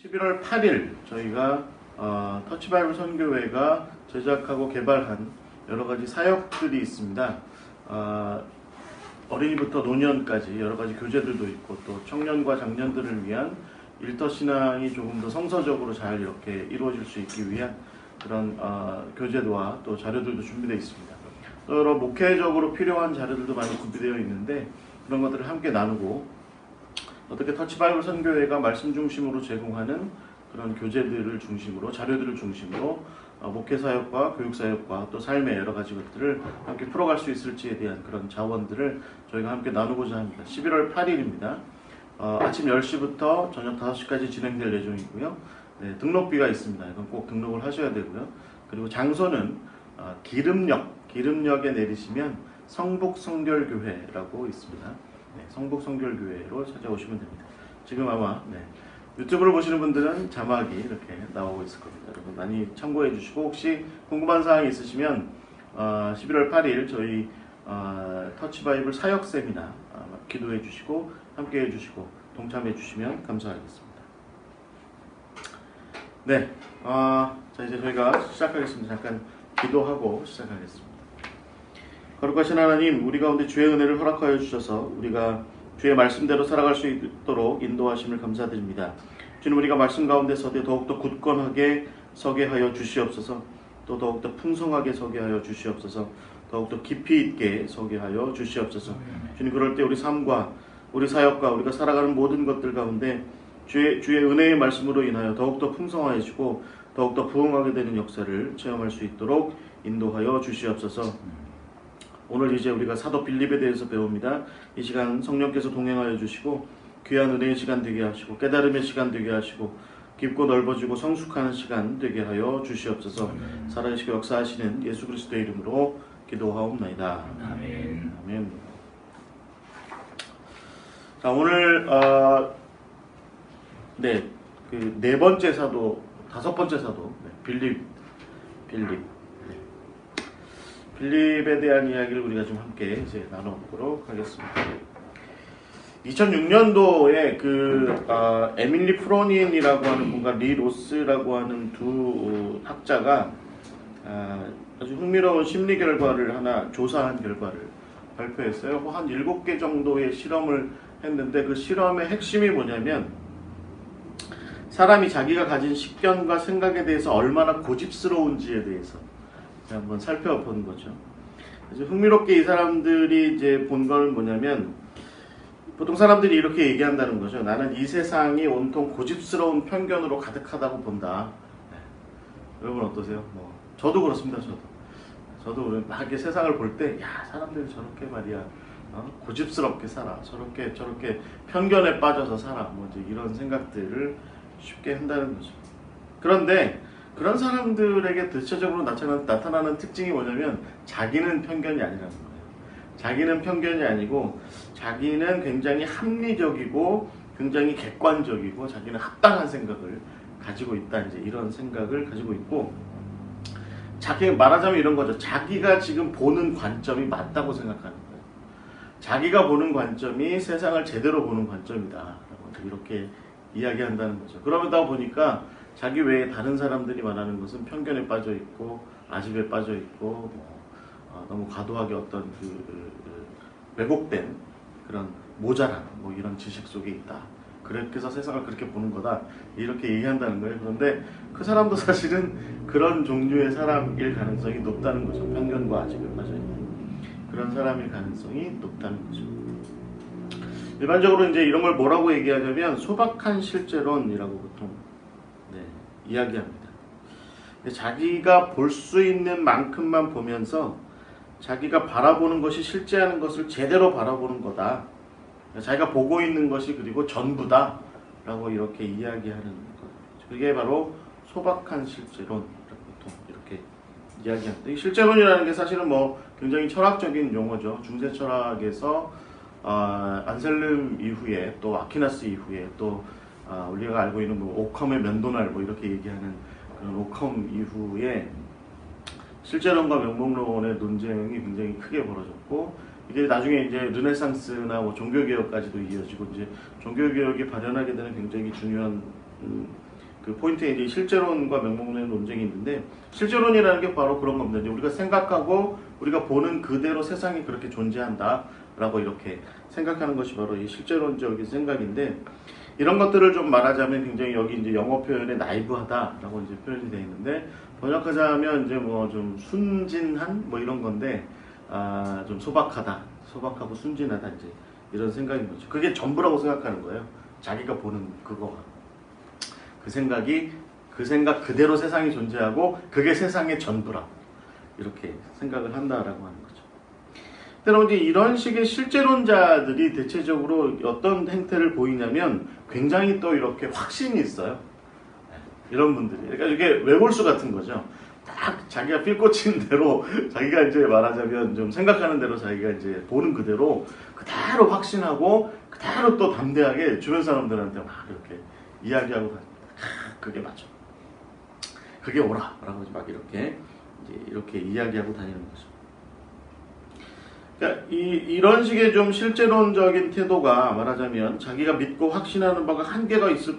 11월 8일 저희가 터치바이블 선교회가 제작하고 개발한 여러가지 사역들이 있습니다. 어린이부터 노년까지 여러가지 교재들도 있고 또 청년과 장년들을 위한 일터신앙이 조금 더 성서적으로 잘 이렇게 이루어질 수 있기 위한 그런 교재와 또 자료들도 준비되어 있습니다. 또 여러 목회적으로 필요한 자료들도 많이 구비되어 있는데 그런 것들을 함께 나누고 어떻게 터치바이블 선교회가 말씀 중심으로 제공하는 그런 교재들을 중심으로 자료들을 중심으로 목회사역과 교육사역과 또 삶의 여러 가지 것들을 함께 풀어갈 수 있을지에 대한 그런 자원들을 저희가 함께 나누고자 합니다. 11월 8일입니다. 아침 10시부터 저녁 5시까지 진행될 예정이고요. 네, 등록비가 있습니다. 이건 꼭 등록을 하셔야 되고요. 그리고 장소는 기름역에 내리시면 성북성결교회라고 있습니다. 네, 성북성결교회로 찾아오시면 됩니다. 지금 아마 유튜브를 보시는 분들은 자막이 이렇게 나오고 있을 겁니다. 여러분 많이 참고해 주시고 혹시 궁금한 사항이 있으시면 11월 8일 저희 터치바이블 사역 세미나 기도해 주시고 함께 해 주시고 동참해 주시면 감사하겠습니다. 네, 자 이제 저희가 시작하겠습니다. 잠깐 기도하고 시작하겠습니다. 거룩하신 하나님, 우리 가운데 주의 은혜를 허락하여 주셔서 우리가 주의 말씀대로 살아갈 수 있도록 인도하심을 감사드립니다. 주님, 우리가 말씀 가운데 서되 더욱더 굳건하게 서게 하여 주시옵소서. 또 더욱더 풍성하게 서게 하여 주시옵소서. 더욱더 깊이 있게 서게 하여 주시옵소서. 주님, 그럴 때 우리 삶과 우리 사역과 우리가 살아가는 모든 것들 가운데 주의 은혜의 말씀으로 인하여 더욱더 풍성해지고 더욱더 부흥하게 되는 역사를 체험할 수 있도록 인도하여 주시옵소서. 오늘 이제 우리가 사도 빌립에 대해서 배웁니다. 이 시간 성령께서 동행하여 주시고 귀한 은혜의 시간 되게 하시고 깨달음의 시간 되게 하시고 깊고 넓어지고 성숙하는 시간 되게 하여 주시옵소서. 살아계시고 역사하시는 예수 그리스도의 이름으로 기도하옵나이다. 아멘. 아멘. 자, 오늘 네 번째 사도, 다섯 번째 사도 빌립. 빌립에 대한 이야기를 우리가 좀 함께 이제 나눠보도록 하겠습니다. 2006년도에 에밀리 프로닌이라고 하는 분과 리 로스라고 하는 두 학자가 아주 흥미로운 심리 결과를 하나 조사한 결과를 발표했어요. 한 7개 정도의 실험을 했는데 그 실험의 핵심이 뭐냐면 사람이 자기가 가진 식견과 생각에 대해서 얼마나 고집스러운지에 대해서 한번 살펴본 거죠. 그래서 흥미롭게 이 사람들이 이제 본 건 뭐냐면 보통 사람들이 이렇게 얘기한다는 거죠. 나는 이 세상이 온통 고집스러운 편견으로 가득하다고 본다. 여러분 어떠세요? 저도 그렇습니다. 저도 막 이렇게 세상을 볼 때, 야, 사람들이 저렇게 말이야, 고집스럽게 살아, 저렇게 편견에 빠져서 살아, 이제 이런 생각들을 쉽게 한다는 거죠. 그런데 그런 사람들에게 대체적으로 나타나는 특징이 뭐냐면 자기는 편견이 아니라는 거예요. 자기는 편견이 아니고 자기는 굉장히 합리적이고 굉장히 객관적이고 자기는 합당한 생각을 가지고 있다. 이제 이런 생각을 가지고 있고 자기 말하자면 이런 거죠. 자기가 지금 보는 관점이 맞다고 생각하는 거예요. 자기가 보는 관점이 세상을 제대로 보는 관점이다. 라고 이렇게 이야기한다는 거죠. 그러다 보니까 자기 외에 다른 사람들이 말하는 것은 편견에 빠져 있고 아집에 빠져 있고 너무 과도하게 어떤 왜곡된 그런 모자란 이런 지식 속에 있다. 그래서 세상을 그렇게 보는 거다. 이렇게 얘기한다는 거예요. 그런데 그 사람도 사실은 그런 종류의 사람일 가능성이 높다는 거죠. 편견과 아집에 빠져 있는 그런 사람일 가능성이 높다는 거죠. 일반적으로 이제 이런 걸 뭐라고 얘기하냐면 소박한 실제론이라고 보통 이야기합니다. 자기가 볼 수 있는 만큼만 보면서 자기가 바라보는 것이 실제하는 것을 제대로 바라보는 거다. 자기가 보고 있는 것이 그리고 전부다 라고 이렇게 이야기하는 거죠. 그게 바로 소박한 실제론이라고 보통 이렇게 이야기합니다. 이 실제론이라는 게 사실은 굉장히 철학적인 용어죠. 중세 철학에서 안셀름 이후에 또 아퀴나스 이후에 또 우리가 알고 있는 오컴의 면도날 이렇게 얘기하는 그런 오컴 이후에 실제론과 명목론의 논쟁이 굉장히 크게 벌어졌고 이게 나중에 이제 르네상스나 종교개혁까지도 이어지고 이제 종교개혁이 발현하게 되는 굉장히 중요한 그 포인트에 이제 실제론과 명목론의 논쟁이 있는데, 실제론이라는 게 바로 그런 겁니다. 이제 우리가 생각하고 우리가 보는 그대로 세상이 그렇게 존재한다라고 이렇게 생각하는 것이 바로 이 실제론적인 생각인데, 이런 것들을 좀 말하자면 굉장히 여기 이제 영어 표현에 나이브하다라고 이제 표현이 되어 있는데, 번역하자면 이제 뭐 좀 순진한 뭐 이런 건데, 좀 소박하고 순진하다 이제 이런 생각인 거죠. 그게 전부라고 생각하는 거예요. 자기가 보는 그거가. 그 생각 그대로 세상이 존재하고 그게 세상의 전부라. 이렇게 생각을 한다라고 하는 거죠. 여러분, 이런 식의 실제론자들이 대체적으로 어떤 행태를 보이냐면 굉장히 또 이렇게 확신이 있어요. 이런 분들이. 그러니까 이게 외골수 같은 거죠. 딱 자기가 필 꽂힌 대로, 자기가 이제 말하자면 좀 생각하는 대로 자기가 이제 보는 그대로 확신하고 그대로 또 담대하게 주변 사람들한테 막 이렇게 이야기하고 다닙니다. 그게 맞아. 그게 옳아. 라고 막 이렇게 이야기하고 다니는 거죠. 그러니까 이런 식의 좀 실제론적인 태도가 말하자면 자기가 믿고 확신하는 바가 한계가 있을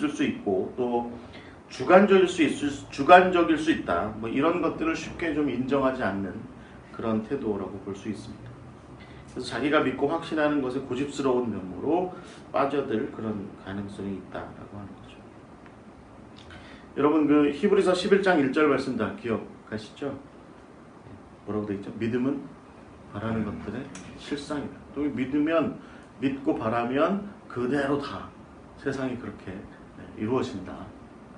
수 있고, 또 주관적일 수 있다. 뭐 이런 것들을 쉽게 좀 인정하지 않는 그런 태도라고 볼 수 있습니다. 그래서 자기가 믿고 확신하는 것에 고집스러운 면모로 빠져들 그런 가능성이 있다라고 하는 거죠. 여러분, 그 히브리서 11장 1절 말씀 다 기억하시죠? 뭐라고 되어 있죠? 믿음은 바라는 것들의 실상이다. 또 믿고 바라면 그대로 다 세상이 그렇게 이루어진다.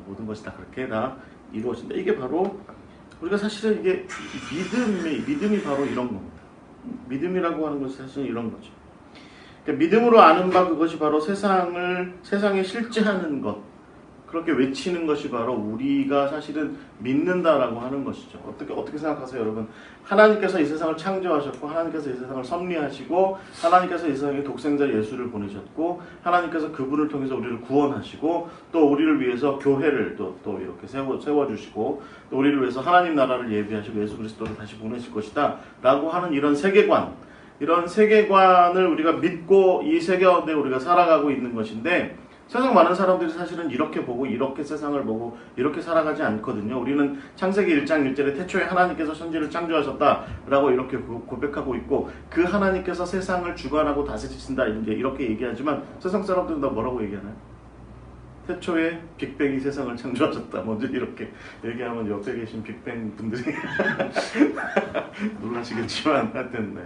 모든 것이 다 그렇게 다 이루어진다. 이게 바로 우리가 사실은 이게 믿음이 바로 이런 겁니다. 믿음이라고 하는 것이 사실은 이런 거죠. 그러니까 믿음으로 아는 바, 그것이 바로 세상에 실제하는 것, 그렇게 외치는 것이 바로 우리가 사실은 믿는다라고 하는 것이죠. 어떻게 생각하세요, 여러분? 하나님께서 이 세상을 창조하셨고, 하나님께서 이 세상을 섭리하시고, 하나님께서 이 세상에 독생자 예수를 보내셨고, 하나님께서 그분을 통해서 우리를 구원하시고, 또 우리를 위해서 교회를 또 이렇게 세워주시고, 또 우리를 위해서 하나님 나라를 예비하시고 예수 그리스도를 다시 보내실 것이다 라고 하는 이런 세계관을 우리가 믿고 이 세계 가운데 우리가 살아가고 있는 것인데, 세상 많은 사람들이 사실은 이렇게 보고 이렇게 세상을 보고 이렇게 살아가지 않거든요. 우리는 창세기 1장 1절에 태초에 하나님께서 천지를 창조하셨다라고 이렇게 고백하고 있고, 그 하나님께서 세상을 주관하고 다스리신다 이렇게 얘기하지만, 세상 사람들은 다 뭐라고 얘기하나요? 태초에 빅뱅이 세상을 창조하셨다. 먼저 이렇게 얘기하면 옆에 계신 빅뱅 분들이 놀라시겠지만 하여튼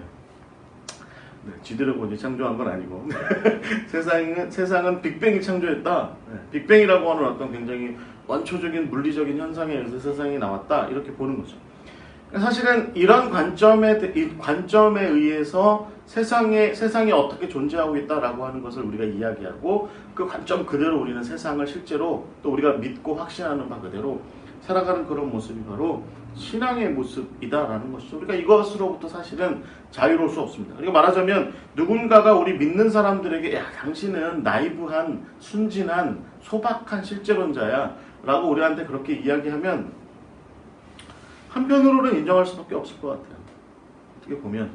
지드래곤이 창조한 건 아니고 세상은 빅뱅이 창조했다. 빅뱅이라고 하는 어떤 굉장히 원초적인 물리적인 현상에 의해서 세상이 나왔다. 이렇게 보는 거죠. 사실은 이런 관점에 의해서 세상이 어떻게 존재하고 있다라고 하는 것을 우리가 이야기하고, 그 관점 그대로 우리는 세상을 실제로 또 우리가 믿고 확신하는 바 그대로 살아가는 그런 모습이 바로 신앙의 모습이다라는 것이죠. 우리가 이것으로부터 사실은 자유로울 수 없습니다. 그러니까 말하자면 누군가가 우리 믿는 사람들에게 야, 당신은 나이브한, 순진한, 소박한 실제론자야 라고 우리한테 그렇게 이야기하면 한편으로는 인정할 수밖에 없을 것 같아요. 어떻게 보면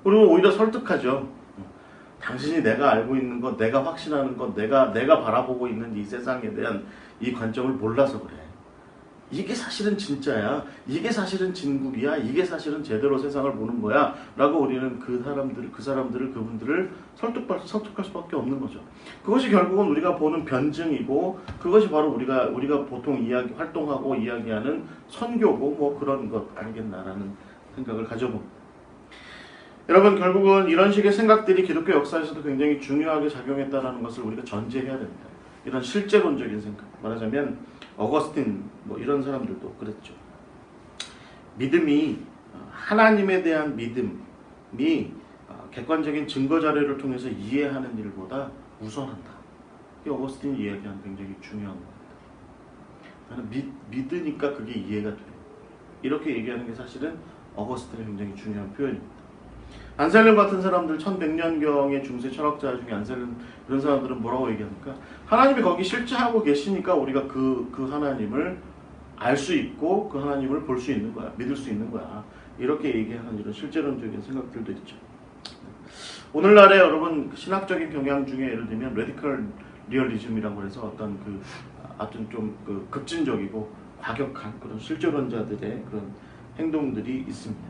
우리는 오히려 설득하죠. 당신이 내가 알고 있는 것, 내가 확신하는 것, 내가 바라보고 있는 이 세상에 대한 이 관점을 몰라서 그래. 이게 사실은 진짜야. 이게 사실은 진국이야. 이게 사실은 제대로 세상을 보는 거야. 라고 우리는 그분들을 설득할 수밖에 없는 거죠. 그것이 결국은 우리가 보는 변증이고, 그것이 바로 우리가 보통 활동하고 이야기하는 선교고 뭐 그런 것 아니겠나라는 생각을 가져봅니다. 여러분, 결국은 이런 식의 생각들이 기독교 역사에서도 굉장히 중요하게 작용했다는 것을 우리가 전제해야 됩니다. 이런 실제론적인 생각. 말하자면 어거스틴 뭐 이런 사람들도 그랬죠. 믿음이, 하나님에 대한 믿음이 객관적인 증거 자료를 통해서 이해하는 일보다 우선한다. 이게 어거스틴이 이야기하는 굉장히 중요한 겁니다. 나는 믿으니까 그게 이해가 돼. 이렇게 얘기하는 게 사실은 어거스틴의 굉장히 중요한 표현입니다. 안셀름 같은 사람들, 1100년경의 중세 철학자 중에 안셀름 이런 사람들은 뭐라고 얘기합니까? 하나님이 거기 실제하고 계시니까 우리가 그 하나님을 알 수 있고 그 하나님을 볼 수 있는 거야. 믿을 수 있는 거야. 이렇게 얘기하는 이런 실제론적인 생각들도 있죠. 오늘날에 여러분 신학적인 경향 중에 예를 들면 레디컬 리얼리즘이라고 해서 어떤 하여튼 좀 그 급진적이고 과격한 그런 실제론자들의 그런 행동들이 있습니다.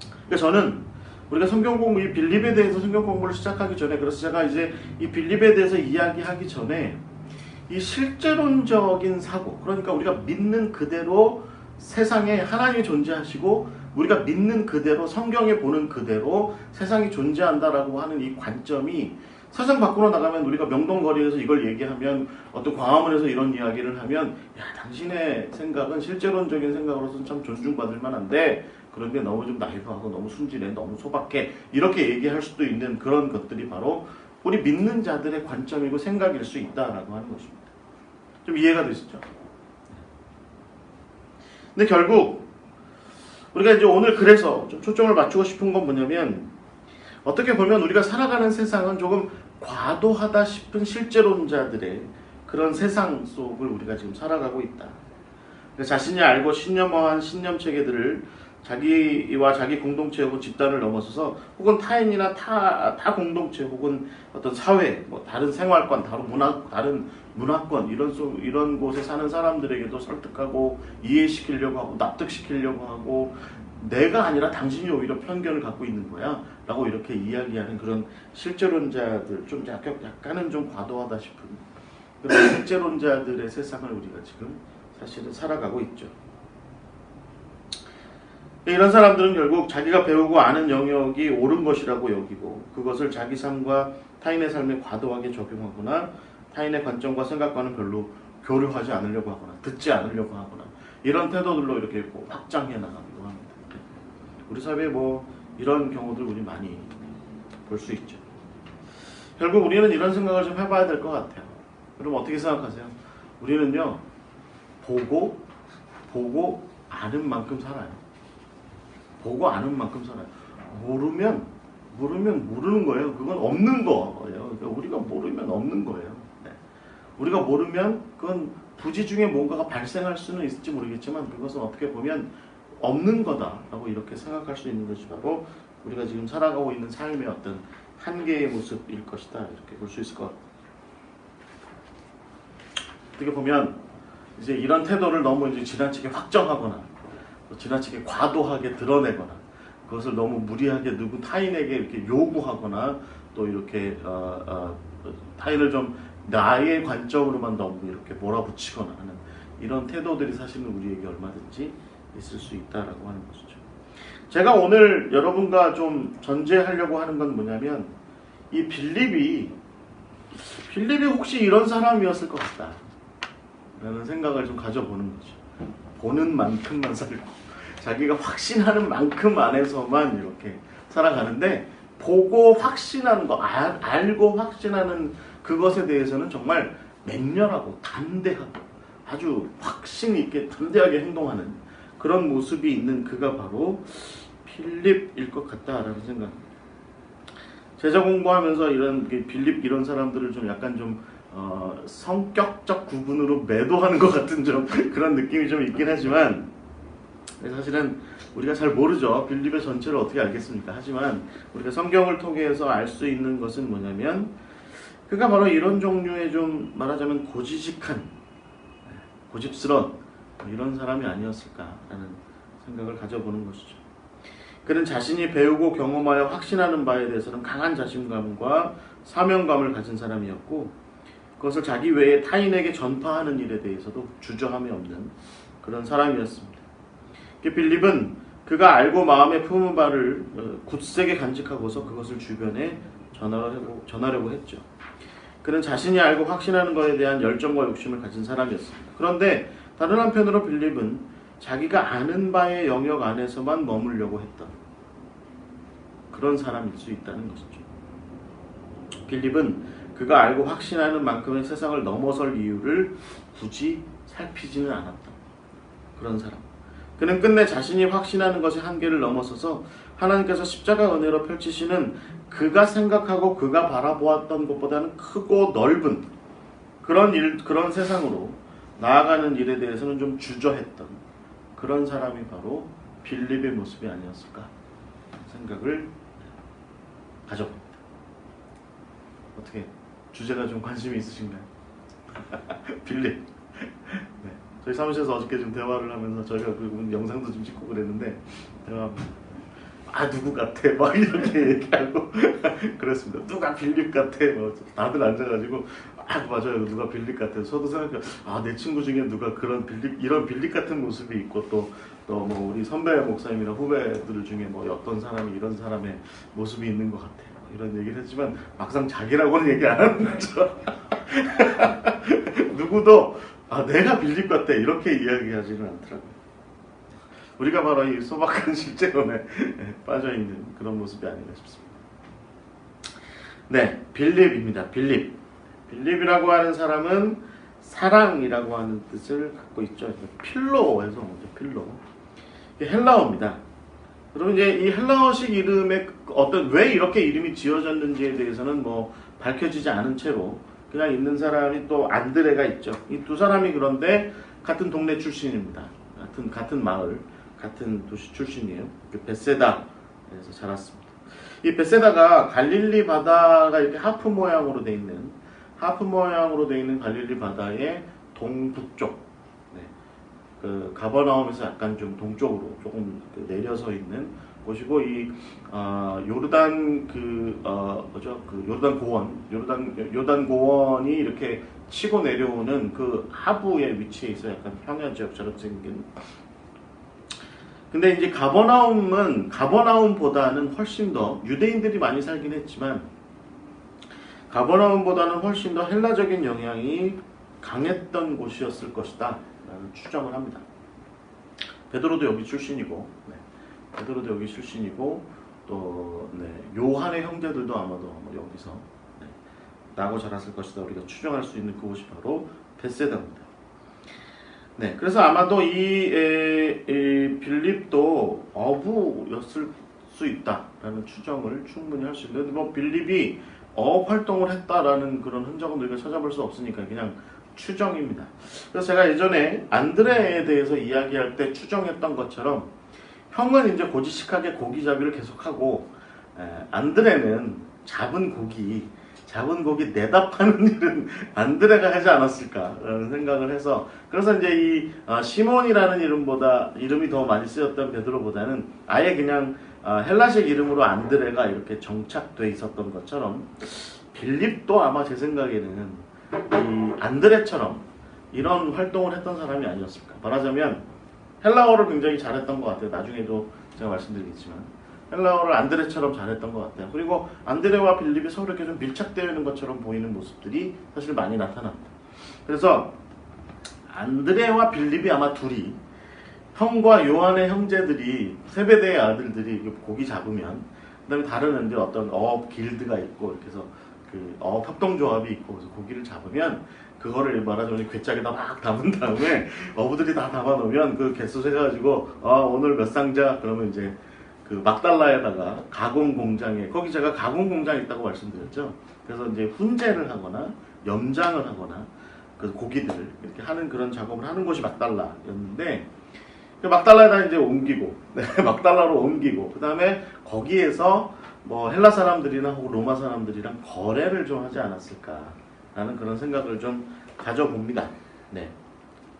그러니까 저는 우리가 성경 공부, 이 빌립에 대해서 성경 공부를 시작하기 전에, 그래서 제가 이제 이 빌립에 대해서 이야기하기 전에 이 실제론적인 사고, 그러니까 우리가 믿는 그대로 세상에 하나님이 존재하시고 우리가 믿는 그대로 성경에 보는 그대로 세상이 존재한다라고 하는 이 관점이 세상 밖으로 나가면 우리가 명동거리에서 이걸 얘기하면 어떤 광화문에서 이런 이야기를 하면 야 당신의 생각은 실제론적인 생각으로서는 참 존중받을 만한데 그런데 너무 좀 나이브하고 너무 순진해 너무 소박해 이렇게 얘기할 수도 있는 그런 것들이 바로 우리 믿는 자들의 관점이고 생각일 수 있다라고 하는 것입니다. 좀 이해가 되시죠? 근데 결국 우리가 이제 오늘 그래서 좀 초점을 맞추고 싶은 건 뭐냐면 어떻게 보면 우리가 살아가는 세상은 조금 과도하다 싶은 실제론자들의 그런 세상 속을 우리가 지금 살아가고 있다. 자신이 알고 신념화한 신념 체계들을 자기와 자기 공동체 혹은 집단을 넘어서서 혹은 타인이나 타 공동체 혹은 어떤 사회, 뭐 다른 생활권, 다른 문화권 이런 곳에 사는 사람들에게도 설득하고 이해시키려고 하고 납득시키려고 하고 내가 아니라 당신이 오히려 편견을 갖고 있는 거야 라고 이렇게 이야기하는 그런 실제론자들, 좀 약간은 좀 과도하다 싶은 그런 실제론자들의 세상을 우리가 지금 사실은 살아가고 있죠. 이런 사람들은 결국 자기가 배우고 아는 영역이 옳은 것이라고 여기고 그것을 자기 삶과 타인의 삶에 과도하게 적용하거나 타인의 관점과 생각과는 별로 교류하지 않으려고 하거나 듣지 않으려고 하거나 이런 태도들로 이렇게 확장해 나가기도 합니다. 우리 사회에 뭐 이런 경우들 우리 많이 볼 수 있죠. 결국 우리는 이런 생각을 좀 해봐야 될 것 같아요. 여러분 어떻게 생각하세요? 우리는요 보고 아는 만큼 살아요. 보고 아는 만큼 살아요. 모르면 모르는 거예요. 그건 없는 거예요. 그러니까 우리가 모르면 없는 거예요. 네. 우리가 모르면 그건 부지 중에 뭔가가 발생할 수는 있을지 모르겠지만 그것은 어떻게 보면 없는 거다라고 이렇게 생각할 수 있는 것이 바로 우리가 지금 살아가고 있는 삶의 어떤 한계의 모습일 것이다 이렇게 볼 수 있을 것 같아요. 어떻게 보면 이제 이런 태도를 너무 이제 지나치게 확정하거나 지나치게 과도하게 드러내거나 그것을 너무 무리하게 누구 타인에게 이렇게 요구하거나 또 이렇게 타인을 좀 나의 관점으로만 너무 이렇게 몰아붙이거나 하는 이런 태도들이 사실은 우리에게 얼마든지 있을 수 있다라고 하는 것이죠. 제가 오늘 여러분과 좀 전제하려고 하는 건 뭐냐면 이 빌립이 혹시 이런 사람이었을 것 같다 라는 생각을 좀 가져보는 거죠. 보는 만큼만 살고 자기가 확신하는 만큼 안에서만 이렇게 살아가는데 보고 확신하는 거, 알고 확신하는 그것에 대해서는 정말 맹렬하고 담대하고 아주 확신 있게 담대하게 행동하는 그런 모습이 있는 그가 바로 빌립일 것 같다라는 생각입니다. 제자 공부하면서 이런 빌립 이런 사람들을 좀 약간 좀 성격적 구분으로 매도하는 것 같은 좀 그런 느낌이 좀 있긴 하지만 사실은 우리가 잘 모르죠. 빌립의 전체를 어떻게 알겠습니까? 하지만 우리가 성경을 통해서 알 수 있는 것은 뭐냐면 그가 바로 이런 종류의 좀 말하자면 고지식한 고집스러운 이런 사람이 아니었을까라는 생각을 가져보는 것이죠. 그는 자신이 배우고 경험하여 확신하는 바에 대해서는 강한 자신감과 사명감을 가진 사람이었고 그것을 자기 외에 타인에게 전파하는 일에 대해서도 주저함이 없는 그런 사람이었습니다. 빌립은 그가 알고 마음에 품은 바를 굳세게 간직하고서 그것을 주변에 전하려고 했죠. 그는 자신이 알고 확신하는 것에 대한 열정과 욕심을 가진 사람이었습니다. 그런데 다른 한편으로 빌립은 자기가 아는 바의 영역 안에서만 머물려고 했던 그런 사람일 수 있다는 것이죠. 빌립은 그가 알고 확신하는 만큼의 세상을 넘어설 이유를 굳이 살피지는 않았던 그런 사람. 그는 끝내 자신이 확신하는 것의 한계를 넘어서서 하나님께서 십자가 은혜로 펼치시는 그가 생각하고 그가 바라보았던 것보다는 크고 넓은 그런 세상으로 나아가는 일에 대해서는 좀 주저했던 그런 사람이 바로 빌립의 모습이 아니었을까 생각을 가져봅니다. 어떻게 주제가 좀 관심이 있으신가요? 빌립. 네. 저희 사무실에서 어저께 좀 대화를 하면서 저희가 그 영상도 좀 찍고 그랬는데 아 누구 같아 막 이렇게 얘기하고 그랬습니다. 누가 빌립 같아 뭐 다들 앉아가지고 아 맞아요 누가 빌립 같아. 저도 생각해 아내 친구 중에 누가 그런 빌립 이런 빌립 같은 모습이 있고 또 뭐 우리 선배 목사님이나 후배들 중에 뭐 어떤 사람이 이런 사람의 모습이 있는 것 같아 이런 얘기를 했지만 막상 자기라고는 얘기 안 하는 거죠. 누구도 아 내가 빌립 같아 이렇게 이야기하지는 않더라고요. 우리가 바로 이 소박한 실제론에 빠져있는 그런 모습이 아닌가 싶습니다. 네, 빌립입니다. 빌립이라고 하는 사람은 사랑이라고 하는 뜻을 갖고 있죠. 필로에서 오죠. 필로. 헬라어입니다. 그러면 이제 이 헬라어식 이름의 어떤 왜 이렇게 이름이 지어졌는지에 대해서는 뭐 밝혀지지 않은 채로 그냥 있는 사람이 또 안드레가 있죠. 이 두 사람이 그런데 같은 동네 출신입니다. 같은 마을, 같은 도시 출신이에요. 베세다에서 자랐습니다. 이 베세다가 갈릴리 바다가 이렇게 하프 모양으로 돼 있는 갈릴리 바다의 동북쪽, 그 가버나움에서 약간 좀 동쪽으로 조금 내려서 있는 곳이고 이 요르단 요르단 고원이 이렇게 치고 내려오는 그 하부에 위치해 있어 약간 평야 지역처럼 생긴. 근데 이제 가버나움보다는 훨씬 더 유대인들이 많이 살긴 했지만 가버나움보다는 훨씬 더 헬라적인 영향이 강했던 곳이었을 것이다 라는 추정을 합니다. 베드로도 여기 출신이고 또 요한의 형제들도 아마도 여기서 나고 자랐을 것이다 우리가 추정할 수 있는 그곳이 바로 베세다입니다. 네, 그래서 아마도 이 빌립도 어부였을 수 있다라는 추정을 충분히 할 수 있는데 뭐 빌립이 어업 활동을 했다라는 그런 흔적은 우리가 찾아볼 수 없으니까 그냥 추정입니다. 그래서 제가 예전에 안드레에 대해서 이야기할 때 추정했던 것처럼 형은 이제 고지식하게 고기잡이를 계속하고 안드레는 잡은 고기 내다 파는 일은 안드레가 하지 않았을까라는 생각을 해서 그래서 이제 이 시몬이라는 이름이 더 많이 쓰였던 베드로보다는 아예 그냥 헬라식 이름으로 안드레가 이렇게 정착돼 있었던 것처럼 빌립도 아마 제 생각에는 이 안드레처럼 이런 활동을 했던 사람이 아니었을까. 말하자면 헬라어를 굉장히 잘했던 것 같아요. 나중에도 제가 말씀드리겠지만 헬라어를 안드레처럼 잘했던 것 같아요. 그리고 안드레와 빌립이 서로 이렇게 좀 밀착되어 있는 것처럼 보이는 모습들이 사실 많이 나타납니다. 그래서 안드레와 빌립이 아마 둘이 형과 요한의 형제들이 세베대의 아들들이 고기 잡으면 그다음에 다른 이제 어떤 어업 길드가 있고 이렇게 해서 그 어업 협동조합이 있고 그래서 고기를 잡으면 그거를 말하자면 괴짝에다 막 담은 다음에 어부들이 다 담아놓으면 그 개수 세가지고 오늘 몇 상자 그러면 이제 그 막달라에다가 가공 공장에 거기 제가 가공 공장이 있다고 말씀드렸죠. 그래서 이제 훈제를 하거나 염장을 하거나 그 고기들을 이렇게 하는 그런 작업을 하는 곳이 막달라였는데 그 막달라에다 이제 옮기고 막달라로 옮기고 그 다음에 거기에서 뭐 헬라 사람들이나 혹은 로마 사람들이랑 거래를 좀 하지 않았을까라는 그런 생각을 좀 가져봅니다. 네,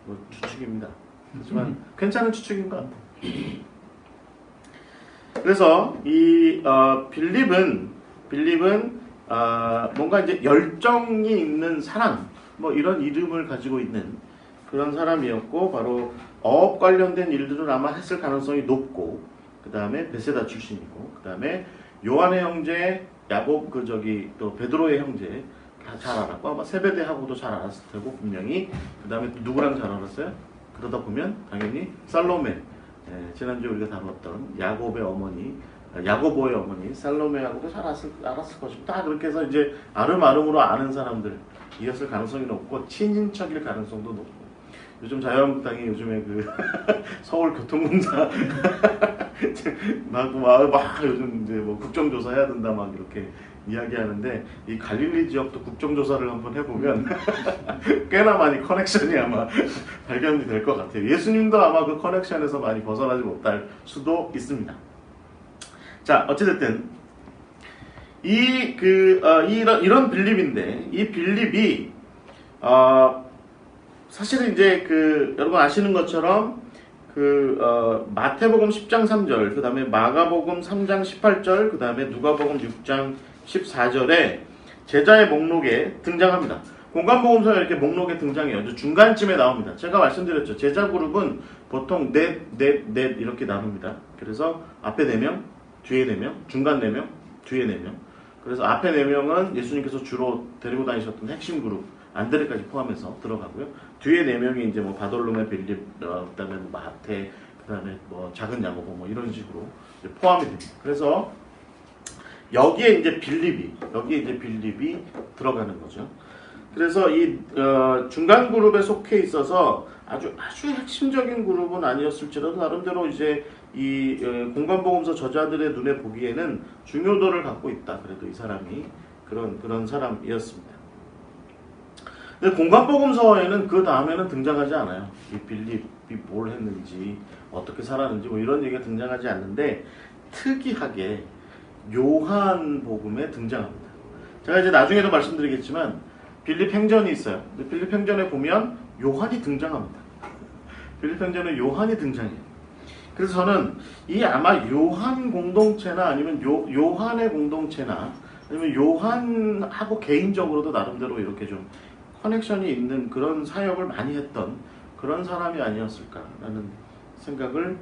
뭐 추측입니다. 하지만 괜찮은 추측인 것 같아요. 그래서 이 빌립은 뭔가 이제 열정이 있는 사람 뭐 이런 이름을 가지고 있는 그런 사람이었고 바로 어업 관련된 일들은 아마 했을 가능성이 높고 그 다음에 베세다 출신이고 그 다음에 요한의 형제 야곱 또 베드로의 형제 잘 알았고 아마 세베대하고도 잘 알았을 테고 분명히 그 다음에 누구랑 잘 알았어요? 그러다 보면 당연히 살로메 지난주에 우리가 다뤘던 야고보의 어머니 살로메하고도 잘 알았을 것이고 다 그렇게 해서 이제 아름아름으로 아는 사람들이었을 가능성이 높고 친인척일 가능성도 높고 요즘 자유한국당이 요즘에 그 서울교통공사 막 요즘 이제 뭐 국정조사 해야 된다 막 이렇게 이야기하는데 이 갈릴리 지역도 국정조사를 한번 해보면 꽤나 많이 커넥션이 아마 발견이 될 것 같아요. 예수님도 아마 그 커넥션에서 많이 벗어나지 못할 수도 있습니다. 자, 어찌됐든 이런 빌립인데 이 빌립이 사실은 이제 여러분 아시는 것처럼 마태복음 10장 3절, 그 다음에 마가복음 3장 18절, 그 다음에 누가복음 6장 14절에 제자의 목록에 등장합니다. 공간복음서에 이렇게 목록에 등장해요. 중간쯤에 나옵니다. 제가 말씀드렸죠. 제자 그룹은 보통 넷 이렇게 나눕니다. 그래서 앞에 4명, 뒤에 4명, 중간 4명, 뒤에 4명. 그래서 앞에 4명은 예수님께서 주로 데리고 다니셨던 핵심 그룹, 안드레까지 포함해서 들어가고요. 뒤에 4명이 이제 뭐 바돌로메, 빌립, 그다음에 마태, 그다음에 뭐 작은 야고보 뭐 이런 식으로 이제 포함이 됩니다. 그래서 여기에 이제 빌립이 들어가는 거죠. 그래서 이 중간 그룹에 속해 있어서 아주 핵심적인 그룹은 아니었을지라도 나름대로 이제 이 공간복음서 저자들의 눈에 보기에는 중요도를 갖고 있다. 그래도 이 사람이 그런 사람이었습니다. 근데 공간복음서에는 그 다음에는 등장하지 않아요. 이 빌립이 뭘 했는지 어떻게 살았는지 뭐 이런 얘기가 등장하지 않는데 특이하게 요한복음에 등장합니다. 제가 이제 나중에도 말씀드리겠지만 빌립 행전이 있어요. 근데 빌립 행전에 보면 요한이 등장합니다. 빌립 행전에 요한이 등장해요. 그래서 저는 이 아마 요한 공동체나 아니면 요한의 공동체나 아니면 요한하고 개인적으로도 나름대로 이렇게 좀 커넥션이 있는 그런 사역을 많이 했던 그런 사람이 아니었을까라는 생각을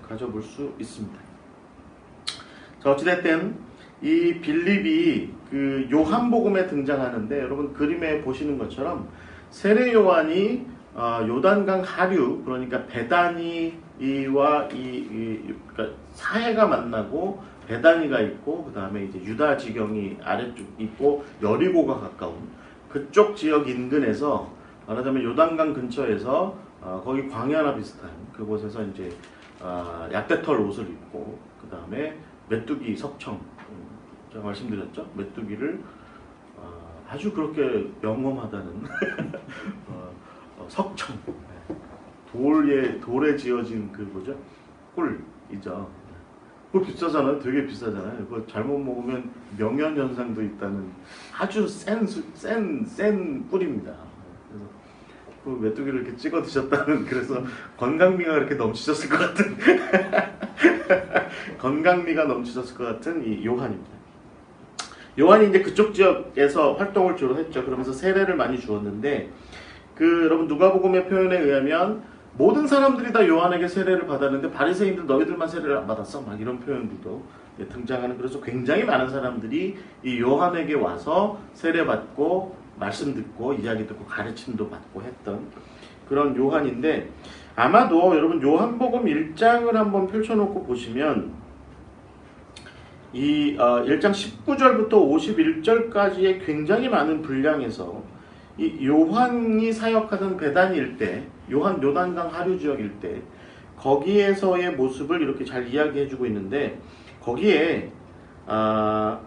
가져볼 수 있습니다. 자, 어찌됐든 이 빌립이 요한복음에 등장하는데 여러분 그림에 보시는 것처럼 세례 요한이 요단강 하류, 그러니까 베다니와 그러니까 사해가 만나고 베다니가 있고 그 다음에 이제 유다 지경이 아래쪽 있고 여리고가 가까운 그쪽 지역 인근에서 말하자면 요단강 근처에서 거기 광야나 비슷한 그곳에서 이제 약대털 옷을 입고 그 다음에 메뚜기 석청, 제가 말씀드렸죠? 메뚜기를 아주 그렇게 영험하다는 석청, 돌에 지어진 뭐죠? 꿀이죠. 그거 비싸잖아요. 되게 비싸잖아요. 그거 잘못 먹으면 명현현상도 있다는 아주 센 꿀입니다. 그래서 그 메뚜기를 이렇게 찍어 드셨다는, 그래서 건강미가 이렇게 넘치셨을 것 같은 건강미가 넘치셨을 것 같은 이 요한입니다. 요한이 이제 그쪽 지역에서 활동을 주로 했죠. 그러면서 세례를 많이 주었는데 여러분 누가복음의 표현에 의하면 모든 사람들이 다 요한에게 세례를 받았는데 바리새인들 너희들만 세례를 안 받았어? 막 이런 표현들도 등장하는, 그래서 굉장히 많은 사람들이 이 요한에게 와서 세례받고 말씀 듣고 이야기 듣고 가르침도 받고 했던 그런 요한인데, 아마도 여러분 요한복음 1장을 한번 펼쳐놓고 보시면 이 1장 19절부터 51절까지의 굉장히 많은 분량에서 이 요한이 사역하던 베다니 일대, 요단강 하류 지역 일대, 거기에서의 모습을 이렇게 잘 이야기해주고 있는데, 거기에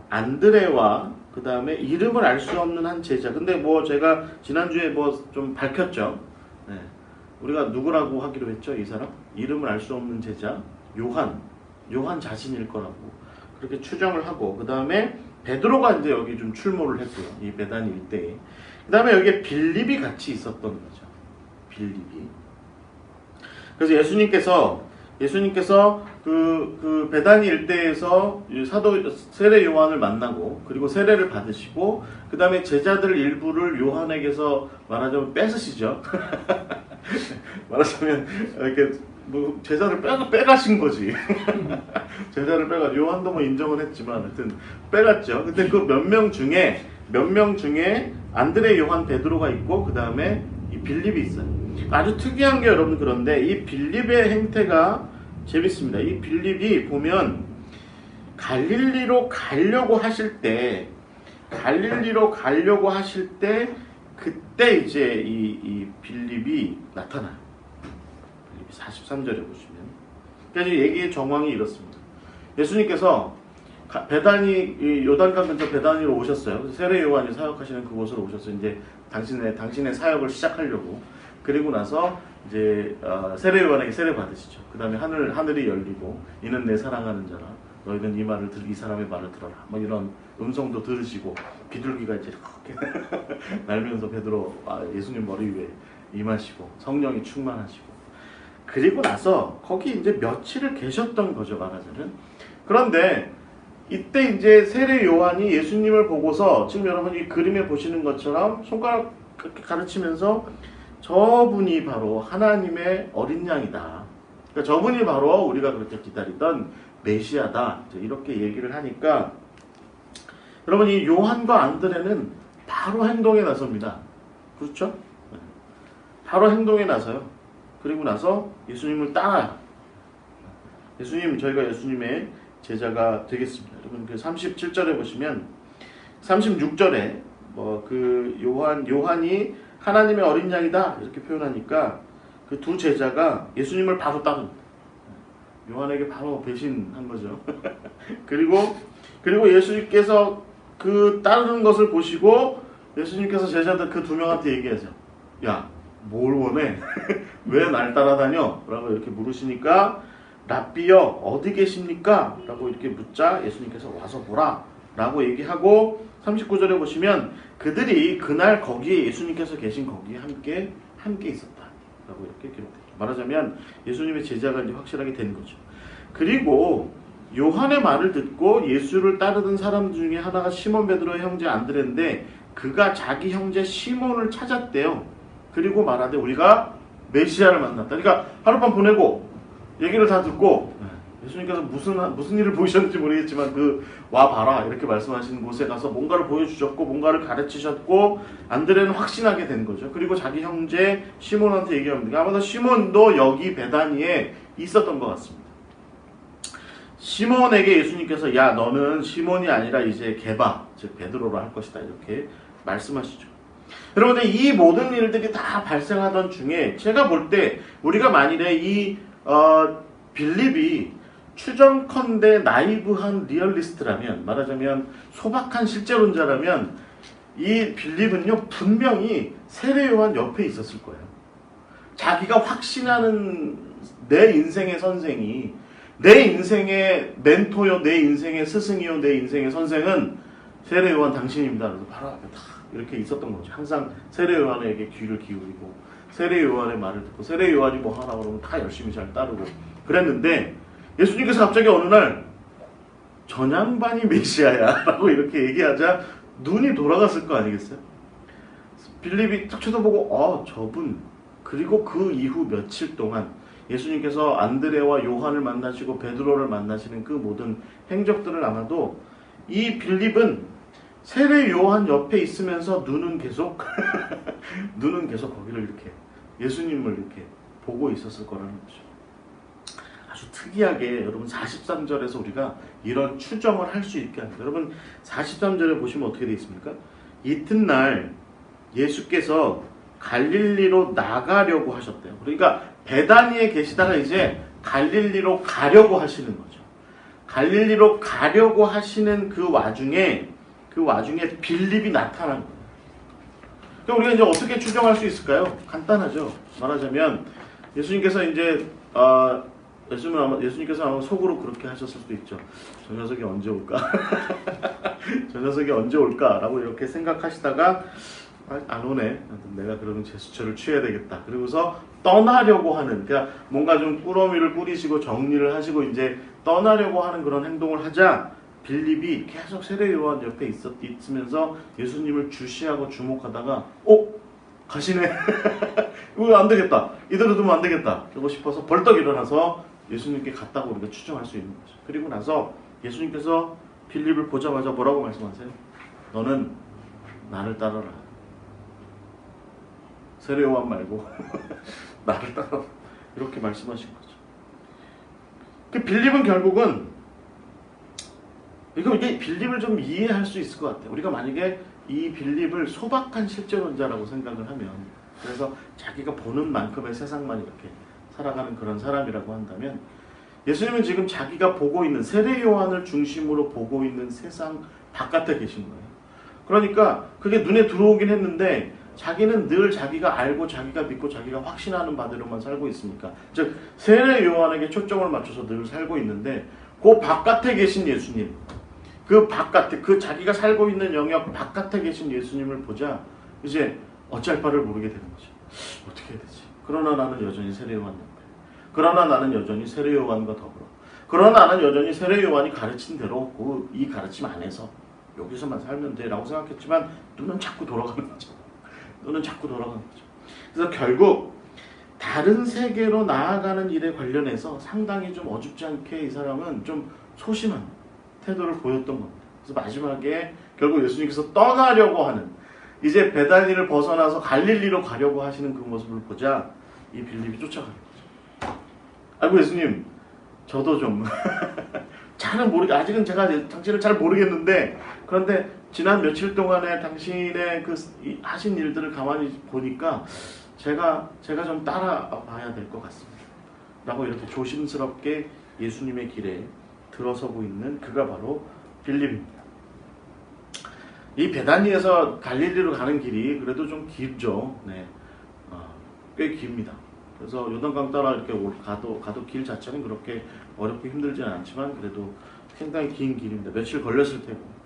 안드레와 그 다음에 이름을 알 수 없는 한 제자, 근데 뭐 제가 지난주에 뭐 좀 밝혔죠. 네. 우리가 누구라고 하기로 했죠? 이 사람? 이름을 알 수 없는 제자, 요한 자신일 거라고 그렇게 추정을 하고, 그 다음에 베드로가 이제 여기 좀 출몰을 했고요. 이 베다니 일대에. 그 다음에 여기에 빌립이 같이 있었던 거죠. 빌립이. 그래서 예수님께서 그 베다니 일대에서 세례 요한을 만나고, 그리고 세례를 받으시고, 그 다음에 제자들 일부를 요한에게서 말하자면 뺏으시죠. 말하자면 이렇게 뭐 제자를 빼가신 거지. 제자를 요한도 뭐 인정은 했지만 하여튼 빼갔죠. 근데 그 몇 명 중에 안드레, 요한, 베드로가 있고 그 다음에 이 빌립이 있어요. 아주 특이한 게 여러분, 그런데 이 빌립의 행태가 재밌습니다. 이 빌립이 보면 갈릴리로 가려고 하실 때 그때 이제 이 빌립이 나타나요. 43절에 보시면. 그러니까 얘기의 정황이 이렇습니다. 예수님께서 베다니, 요단강 근처 베다니로 오셨어요. 세례 요한이 사역하시는 그곳으로 오셔서 이제 당신의 사역을 시작하려고. 그리고 나서 이제 세례 요한에게 세례 받으시죠. 그 다음에 하늘이 열리고 이는 내 사랑하는 자라 너희는 이 사람의 말을 들어라. 뭐 이런 음성도 들으시고 비둘기가 이제 이렇게 날면서 베드로 예수님 머리 위에 임하시고 성령이 충만하시고 그리고 나서 거기 이제 며칠을 계셨던 거죠, 말하자면. 그런데 이때 이제 세례 요한이 예수님을 보고서 지금 여러분이 그림에 보시는 것처럼 손가락 그렇게 가르치면서 저분이 바로 하나님의 어린 양이다. 그러니까 저분이 바로 우리가 그렇게 기다리던 메시아다. 이렇게 얘기를 하니까 여러분 이 요한과 안드레는 바로 행동에 나섭니다. 그렇죠? 바로 행동에 나서요. 그리고 나서 예수님을 따라요. 저희가 예수님의 제자가 되겠습니다. 여러분 그 37절에 보시면 36절에 그 요한이 하나님의 어린 양이다 이렇게 표현하니까 그 두 제자가 예수님을 바로 따릅니다. 요한에게 바로 배신한 거죠. 그리고 예수님께서 그 따르는 것을 보시고 예수님께서 제자들 그 두 명한테 얘기하죠. 야, 뭘 원해? 왜 날 따라다녀? 라고 이렇게 물으시니까 랍비여 어디 계십니까? 라고 이렇게 묻자 예수님께서 와서 보라 라고 얘기하고 39절에 보시면 그들이 그날 거기에 예수님께서 계신 거기에 함께 있었다 라고 이렇게 기록됩니다. 말하자면 예수님의 제자가 이제 확실하게 된 거죠. 그리고 요한의 말을 듣고 예수를 따르던 사람 중에 하나가 시몬 베드로의 형제 안드레인데 그가 자기 형제 시몬을 찾았대요. 그리고 말하되 우리가 메시아를 만났다. 그러니까 하룻밤 보내고 얘기를 다 듣고 예수님께서 무슨 일을 보이셨는지 모르겠지만 와 봐라 이렇게 말씀하시는 곳에 가서 뭔가를 보여주셨고 뭔가를 가르치셨고 안드레는 확신하게 된 거죠. 그리고 자기 형제 시몬한테 얘기합니다. 아마도 시몬도 여기 베다니에 있었던 것 같습니다. 시몬에게 예수님께서 야 너는 시몬이 아니라 이제 게바 즉 베드로로 할 것이다 이렇게 말씀하시죠. 여러분들 이 모든 일들이 다 발생하던 중에 제가 볼 때 우리가 만일에 이 빌립이 추정컨대 나이브한 리얼리스트라면 말하자면 소박한 실제론자라면 이 빌립은요 분명히 세례 요한 옆에 있었을 거예요. 자기가 확신하는 내 인생의 선생이 내 인생의 멘토요 내 인생의 스승이요 내 인생의 선생은 세례 요한 당신입니다. 그래서 바로 앞에 다 이렇게 있었던 거죠. 항상 세례 요한에게 귀를 기울이고 세례 요한의 말을 듣고 세례 요한이 뭐 하라 그러면 다 열심히 잘 따르고 그랬는데 예수님께서 갑자기 어느 날 전양반이 메시아야 라고 이렇게 얘기하자 눈이 돌아갔을 거 아니겠어요? 빌립이 딱 쳐다보고 저분 그리고 그 이후 며칠 동안 예수님께서 안드레와 요한을 만나시고 베드로를 만나시는 그 모든 행적들을 아마도 이 빌립은 세례 요한 옆에 있으면서 눈은 계속 거기를 이렇게 예수님을 이렇게 보고 있었을 거라는 거죠. 아주 특이하게 여러분 43절에서 우리가 이런 추정을 할 수 있게 합니다. 여러분 43절에 보시면 어떻게 되어 있습니까? 이튿날 예수께서 갈릴리로 나가려고 하셨대요. 그러니까 베다니에 계시다가 이제 갈릴리로 가려고 하시는 거죠. 갈릴리로 가려고 하시는 그 와중에 빌립이 나타난 거예요. 그럼 우리가 이제 어떻게 추정할 수 있을까요? 간단하죠. 말하자면 예수님께서 이제 예수님께서 아마 속으로 그렇게 하셨을 수도 있죠. 저 녀석이 언제 올까? 저 녀석이 언제 올까라고 이렇게 생각하시다가 안 오네. 내가 그러면 제스처를 취해야 되겠다. 그리고서 떠나려고 하는, 그러니까 뭔가 좀 꾸러미를 꾸리시고 정리를 하시고 이제 떠나려고 하는 그런 행동을 하자 빌립이 계속 세례 요한 옆에 있으면서 예수님을 주시하고 주목하다가 가시네. 이거 안 되겠다. 이대로 두면 안 되겠다. 그러고 싶어서 벌떡 일어나서 예수님께 갔다고 우리가 추정할 수 있는 거죠. 그리고 나서 예수님께서 빌립을 보자마자 뭐라고 말씀하세요? 너는 나를 따라라. 세례 요한 말고 나를 따라라. 이렇게 말씀하신 거죠. 그 빌립은 결국은 이게 빌립을 좀 이해할 수 있을 것 같아요. 우리가 만약에 이 빌립을 소박한 실제론자라고 생각을 하면, 그래서 자기가 보는 만큼의 세상만 이렇게 살아가는 그런 사람이라고 한다면, 예수님은 지금 자기가 보고 있는 세례 요한을 중심으로 보고 있는 세상 바깥에 계신 거예요. 그러니까 그게 눈에 들어오긴 했는데 자기는 늘 자기가 알고 자기가 믿고 자기가 확신하는 바대로만 살고 있으니까, 즉 세례 요한에게 초점을 맞춰서 늘 살고 있는데 그 바깥에 계신 예수님, 그 바깥에, 그 자기가 살고 있는 영역 바깥에 계신 예수님을 보자 이제 어찌할 바를 모르게 되는 거죠. 어떻게 해야 되지? 그러나 나는 여전히 세례요한 옆에, 그러나 나는 여전히 세례요한과 더불어, 그러나 나는 여전히 세례요한이 가르친 대로 이 가르침 안에서 여기서만 살면 돼라고 생각했지만 눈은 자꾸 돌아가는 거죠. 눈은 자꾸 돌아가는 거죠. 그래서 결국 다른 세계로 나아가는 일에 관련해서 상당히 좀 어줍지 않게 이 사람은 좀 소심한 태도를 보였던 겁니다. 그래서 마지막에 결국 예수님께서 떠나려고 하는, 이제 베다니를 벗어나서 갈릴리로 가려고 하시는 그 모습을 보자 이 빌립이 쫓아가는 거죠. 아이고 예수님, 저도 좀 잘은 아직은 제가 당신을 잘 모르겠는데, 그런데 지난 며칠 동안에 당신의 그 하신 일들을 가만히 보니까 제가 좀 따라봐야 될 것 같습니다. 라고 이렇게 조심스럽게 예수님의 길에 들어서고 있는 그가 바로 빌립입니다. 이 베다니에서 갈릴리로 가는 길이 그래도 좀 길죠. 네, 꽤 깁니다. 그래서 요단강 따라 이렇게 가도 길 자체는 그렇게 어렵고 힘들지는 않지만 그래도 상당히 긴 길입니다. 며칠 걸렸을 테고.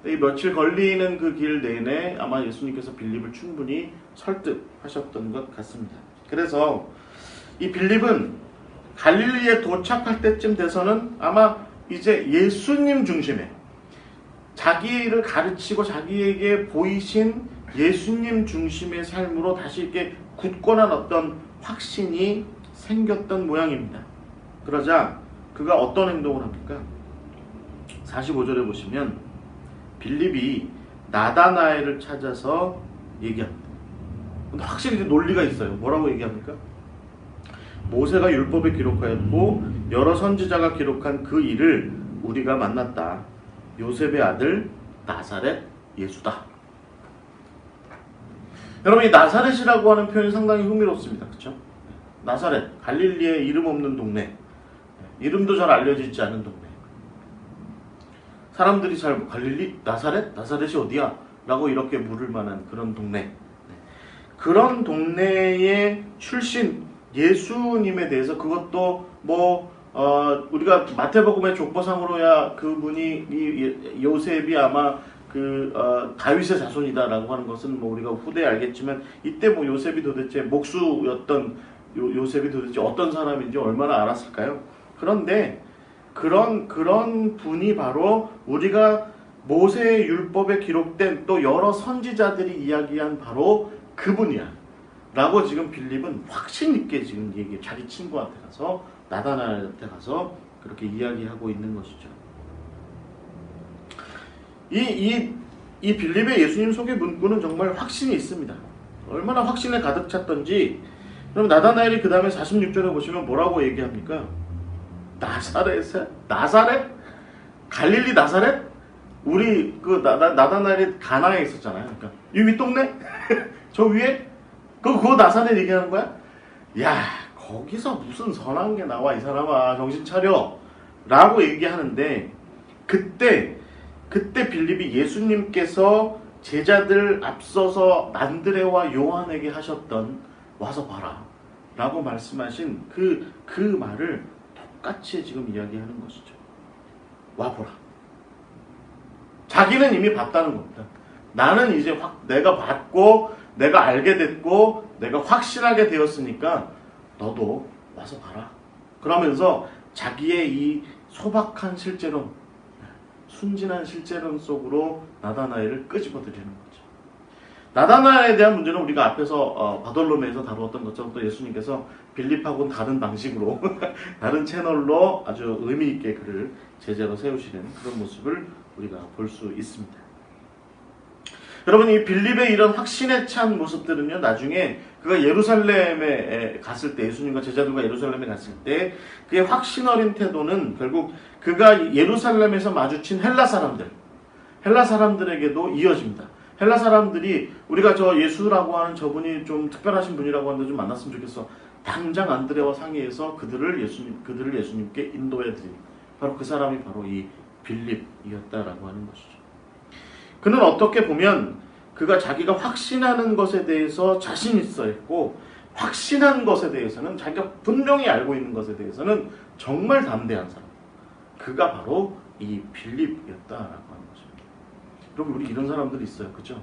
이 며칠 걸리는 그 길 내내 아마 예수님께서 빌립을 충분히 설득하셨던 것 같습니다. 그래서 이 빌립은 갈릴리에 도착할 때쯤 돼서는 아마 이제 예수님 중심의, 자기를 가르치고 자기에게 보이신 예수님 중심의 삶으로 다시 이렇게 굳건한 어떤 확신이 생겼던 모양입니다. 그러자 그가 어떤 행동을 합니까? 45절에 보시면 빌립이 나다나엘을 찾아서 얘기합니다. 근데 확실히 논리가 있어요. 뭐라고 얘기합니까? 모세가 율법에 기록하였고 여러 선지자가 기록한 그 일을 우리가 만났다. 요셉의 아들 나사렛 예수다. 여러분, 이 나사렛이라고 하는 표현이 상당히 흥미롭습니다. 그렇죠? 나사렛, 갈릴리의 이름 없는 동네, 이름도 잘 알려지지 않은 동네. 사람들이 잘 갈릴리? 나사렛? 나사렛이 어디야? 라고 이렇게 물을 만한 그런 동네. 그런 동네의 출신 예수님에 대해서, 그것도 우리가 마태복음의 족보상으로야 그분이 이 요셉이 아마 다윗의 자손이다라고 하는 것은 우리가 후대에 알겠지만, 이때 요셉이 도대체 목수였던 요셉이 도대체 어떤 사람인지 얼마나 알았을까요? 그런데 그런 분이 바로 우리가 모세의 율법에 기록된 또 여러 선지자들이 이야기한 바로 그분이야 라고 지금 빌립은 확신 있게 지금 자기 친구한테 가서, 나다나엘한테 가서 그렇게 이야기하고 있는 것이죠. 이 빌립의 예수님 소개 문구는 정말 확신이 있습니다. 얼마나 확신에 가득 찼던지. 그럼 나다나엘이 그 다음에 46절에 보시면 뭐라고 얘기합니까? 나사렛? 갈릴리 나사렛? 우리 나다나엘이 가나에 있었잖아요. 그러니까 이 윗동네? 저 위에? 그거 나사렛 얘기하는 거야? 야, 거기서 무슨 선한 게 나와, 이 사람아. 정신 차려. 라고 얘기하는데, 그때 빌립이 예수님께서 제자들 앞서서 안드레와 요한에게 하셨던 와서 봐라 라고 말씀하신 그 말을 똑같이 지금 이야기하는 것이죠. 와보라. 자기는 이미 봤다는 겁니다. 나는 이제 내가 봤고 내가 알게 됐고 내가 확신하게 되었으니까 너도 와서 봐라. 그러면서 자기의 이 소박한 실제론, 순진한 실제론 속으로 나다나엘을 끄집어들이는 거죠. 나다나엘에 대한 문제는 우리가 앞에서 바돌로메에서 다루었던 것처럼 또 예수님께서 빌립하고는 다른 방식으로 다른 채널로 아주 의미 있게 그를 제자로 세우시는 그런 모습을 우리가 볼 수 있습니다. 여러분, 이 빌립의 이런 확신에 찬 모습들은요, 나중에 그가 예루살렘에 갔을 때, 예수님과 제자들과 예루살렘에 갔을 때 그의 확신 어린 태도는 결국 그가 예루살렘에서 마주친 헬라 사람들에게도 이어집니다. 헬라 사람들이 우리가 저 예수라고 하는 저분이 좀 특별하신 분이라고 하는데 좀 만났으면 좋겠어. 당장 안드레와 상의해서 그들을 예수님께 인도해 드립니다. 바로 그 사람이 바로 이 빌립이었다라고 하는 것이죠. 그는 어떻게 보면 그가 자기가 확신하는 것에 대해서 자신 있어 했고, 확신한 것에 대해서는, 자기가 분명히 알고 있는 것에 대해서는 정말 담대한 사람. 그가 바로 이 빌립이었다라고 하는 거죠. 여러분 우리 이런 사람들이 있어요, 그죠?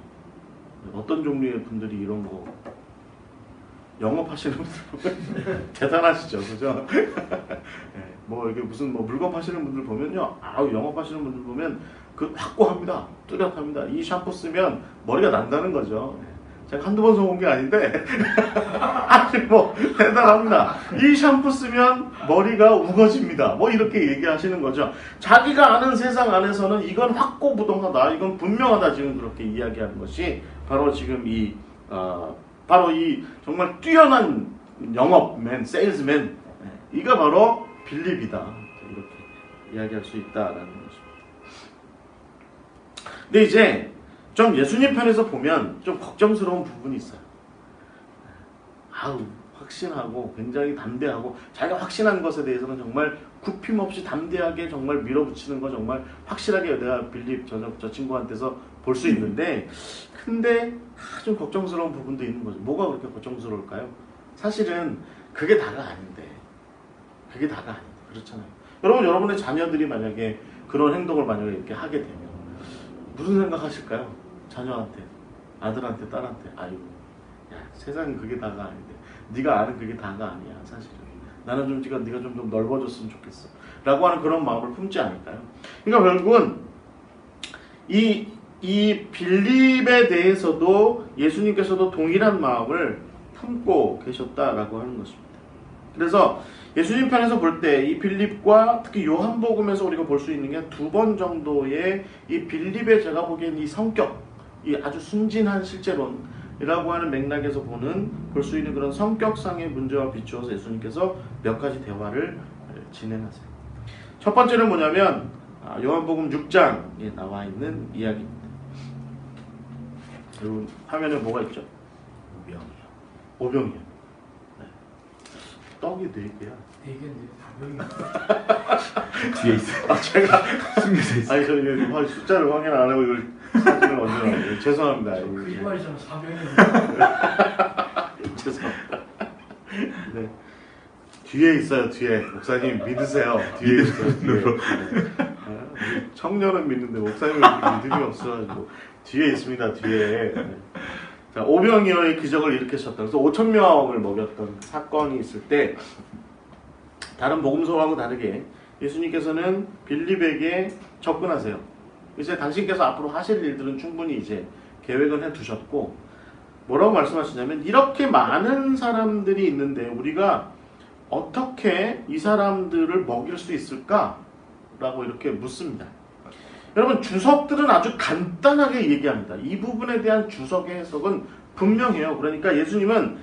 어떤 종류의 분들이 이런 거 영업하시는 분들 보면 대단하시죠, 그죠? 네, 뭐 이게 무슨 뭐 물건 파시는 분들 보면요, 영업하시는 분들 보면 그 확고합니다, 뚜렷합니다. 이 샴푸 쓰면 머리가 난다는 거죠. 제가 한두 번 써본 게 아닌데 아니 뭐 대단합니다. 이 샴푸 쓰면 머리가 우거집니다. 뭐 이렇게 얘기하시는 거죠. 자기가 아는 세상 안에서는 이건 확고부동하다, 이건 분명하다, 지금 그렇게 이야기하는 것이 바로 지금 바로 이 정말 뛰어난 영업맨, 세일즈맨, 이가 바로 빌립이다, 이렇게 이야기할 수 있다라는 것입니다. 근데 이제 좀 예수님 편에서 보면 좀 걱정스러운 부분이 있어요. 확신하고 굉장히 담대하고 자기가 확신한 것에 대해서는 정말 굽힘없이 담대하게 정말 밀어붙이는 거 정말 확실하게 내가 빌립 저 친구한테서 볼 수 있는데, 근데 좀 걱정스러운 부분도 있는 거죠. 뭐가 그렇게 걱정스러울까요? 사실은 그게 다가 아닌데, 그렇잖아요. 여러분의 자녀들이 만약에 그런 행동을 만약에 이렇게 하게 되면 무슨 생각하실까요? 자녀한테, 아들한테, 딸한테, 아이고, 야, 세상에 그게 다가 아닌데, 네가 아는 그게 다가 아니야, 사실은. 나는 좀 네가 좀 넓어졌으면 좋겠어, 라고 하는 그런 마음을 품지 않을까요? 그러니까 결국은 이 빌립에 대해서도 예수님께서도 동일한 마음을 품고 계셨다라고 하는 것입니다. 그래서 예수님 편에서 볼 때 이 빌립과 특히 요한복음에서 우리가 볼 수 있는 게 2번 정도의 이 빌립의, 제가 보기엔 이 성격, 이 아주 순진한 실제론이라고 하는 맥락에서 볼 수 있는 그런 성격상의 문제와 비추어서 예수님께서 몇 가지 대화를 진행하세요. 첫 번째는 뭐냐면 요한복음 6장에 나와 있는 이야기입니다. 여러분 화면에 뭐가 있죠? 오병이요. 네. 떡이 4개야. 4개인데 4병이 뒤에 있어요. 제가 숨겨져 있어요. 아니 저 숫자를 확인 안 하고 이걸 사진을 얹어놨어요. 죄송합니다. 그 말이잖아, 4병이. 죄송합니다. 네. 뒤에 있어요, 뒤에. 목사님 믿으세요. 뒤에 있어요, 뒤에. 네. 청년은 믿는데 목사님은 믿음이 없어가지고 뒤에 있습니다, 뒤에. 네. 자, 오병이어의 기적을 일으키셨다. 그래서 5,000명을 먹였던 그 사건이 있을 때 다른 복음서하고 다르게 예수님께서는 빌립에게 접근하세요. 이제 당신께서 앞으로 하실 일들은 충분히 이제 계획을 해두셨고, 뭐라고 말씀하시냐면 이렇게 많은 사람들이 있는데 우리가 어떻게 이 사람들을 먹일 수 있을까? 라고 이렇게 묻습니다. 여러분 주석들은 아주 간단하게 얘기합니다. 이 부분에 대한 주석의 해석은 분명해요. 그러니까 예수님은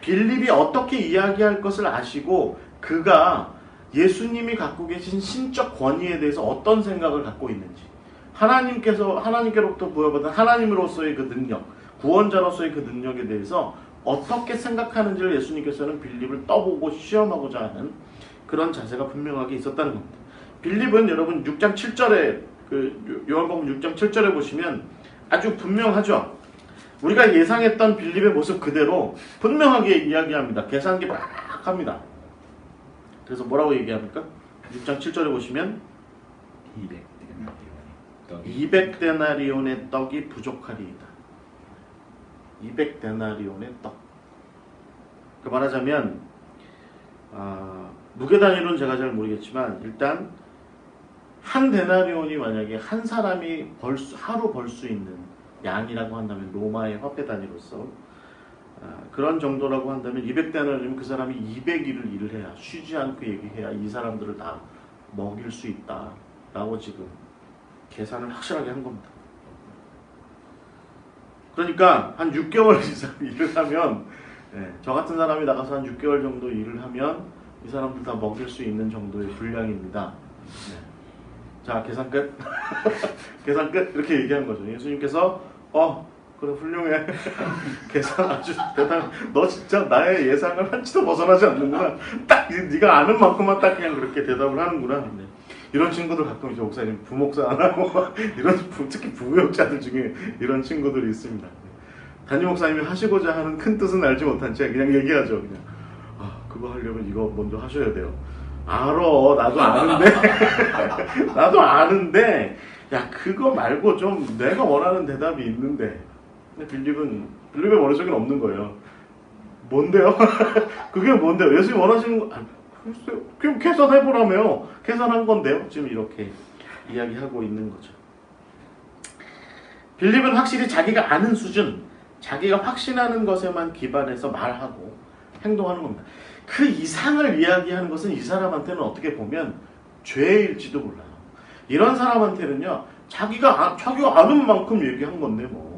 빌립이 어떻게 이야기할 것을 아시고 그가 예수님이 갖고 계신 신적 권위에 대해서 어떤 생각을 갖고 있는지, 하나님께로부터 부여받은 하나님으로서의 그 능력, 구원자로서의 그 능력에 대해서 어떻게 생각하는지를 예수님께서는 빌립을 떠보고 시험하고자 하는 그런 자세가 분명하게 있었다는 겁니다. 빌립은 여러분 6장 7절에 요한복음 6장 7절에 보시면 아주 분명하죠. 우리가 예상했던 빌립의 모습 그대로 분명하게 이야기합니다. 계산기 막 합니다. 그래서 뭐라고 얘기합니까? 6장 7절에 보시면 200데나리온의 떡이 부족하리이다. 200데나리온의 떡. 그 말하자면 무게 단위로는 제가 잘 모르겠지만 일단 한 데나리온이 만약에 한 사람이 하루 벌 수 있는 양이라고 한다면, 로마의 화폐 단위로서 그런 정도라고 한다면 200데나리온이면 그 사람이 200일을 일을 해야, 쉬지 않고 얘기해야 이 사람들을 다 먹일 수 있다 라고 지금 계산을 확실하게 한 겁니다. 그러니까 한 6개월 이상 일을 하면, 저 같은 사람이 나가서 한 6개월 정도 일을 하면 이 사람들 다 먹일 수 있는 정도의 분량입니다. 자, 계산 끝. 계산 끝. 이렇게 얘기한 거죠. 예수님께서 그래 훌륭해. 계산 아주 대단. 너 진짜 나의 예상을 한치도 벗어나지 않는구나. 딱 네가 아는 만큼만 딱 그냥 그렇게 대답을 하는구나. 이런 친구들 가끔 이제 목사님 부목사 안 하고 이런 특히 부교육자들 중에 이런 친구들이 있습니다. 담임 목사님이 하시고자 하는 큰 뜻은 알지 못한 채 그냥 얘기하죠. 그냥 그거 하려면 이거 먼저 하셔야 돼요. 알어. 나도 아는데. 나도 아는데. 야, 그거 말고 좀 내가 원하는 대답이 있는데. 근데 빌립의 머릿속에는 없는 거예요. 뭔데요? 그게 뭔데요? 예수님 원하시는 거, 글쎄요. 그럼 계산해보라며. 계산한 건데요. 지금 이렇게 이야기하고 있는 거죠. 빌립은 확실히 자기가 아는 수준, 자기가 확신하는 것에만 기반해서 말하고 행동하는 겁니다. 그 이상을 이야기하는 것은 이 사람한테는 어떻게 보면 죄일지도 몰라요. 이런 사람한테는요, 자기가 아는 만큼 얘기한 건데 뭐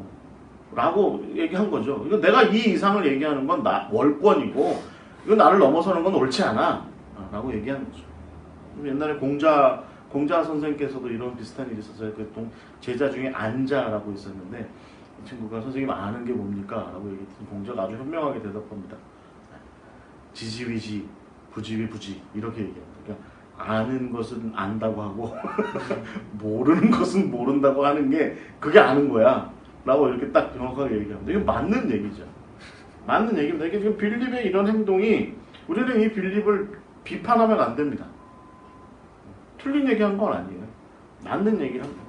라고 얘기한 거죠. 이거 내가 이 이상을 얘기하는 건 월권이고 이거 나를 넘어서는 건 옳지 않아 라고 얘기하는 거죠. 옛날에 공자 선생님께서도 이런 비슷한 일이 있었어요. 그 제자 중에 안자라고 있었는데 이 친구가 선생님 아는 게 뭡니까? 라고 얘기했더니 공자가 아주 현명하게 대답합니다. 지지위지, 부지위부지 이렇게 얘기합니다. 그러니까 아는 것은 안다고 하고 모르는 것은 모른다고 하는 게 그게 아는 거야 라고 이렇게 딱 정확하게 얘기합니다. 이거 맞는 얘기죠. 맞는 얘기입니다. 이게 지금 빌립의 이런 행동이 우리는 이 빌립을 비판하면 안 됩니다. 틀린 얘기한 건 아니에요. 맞는 얘기를 합니다.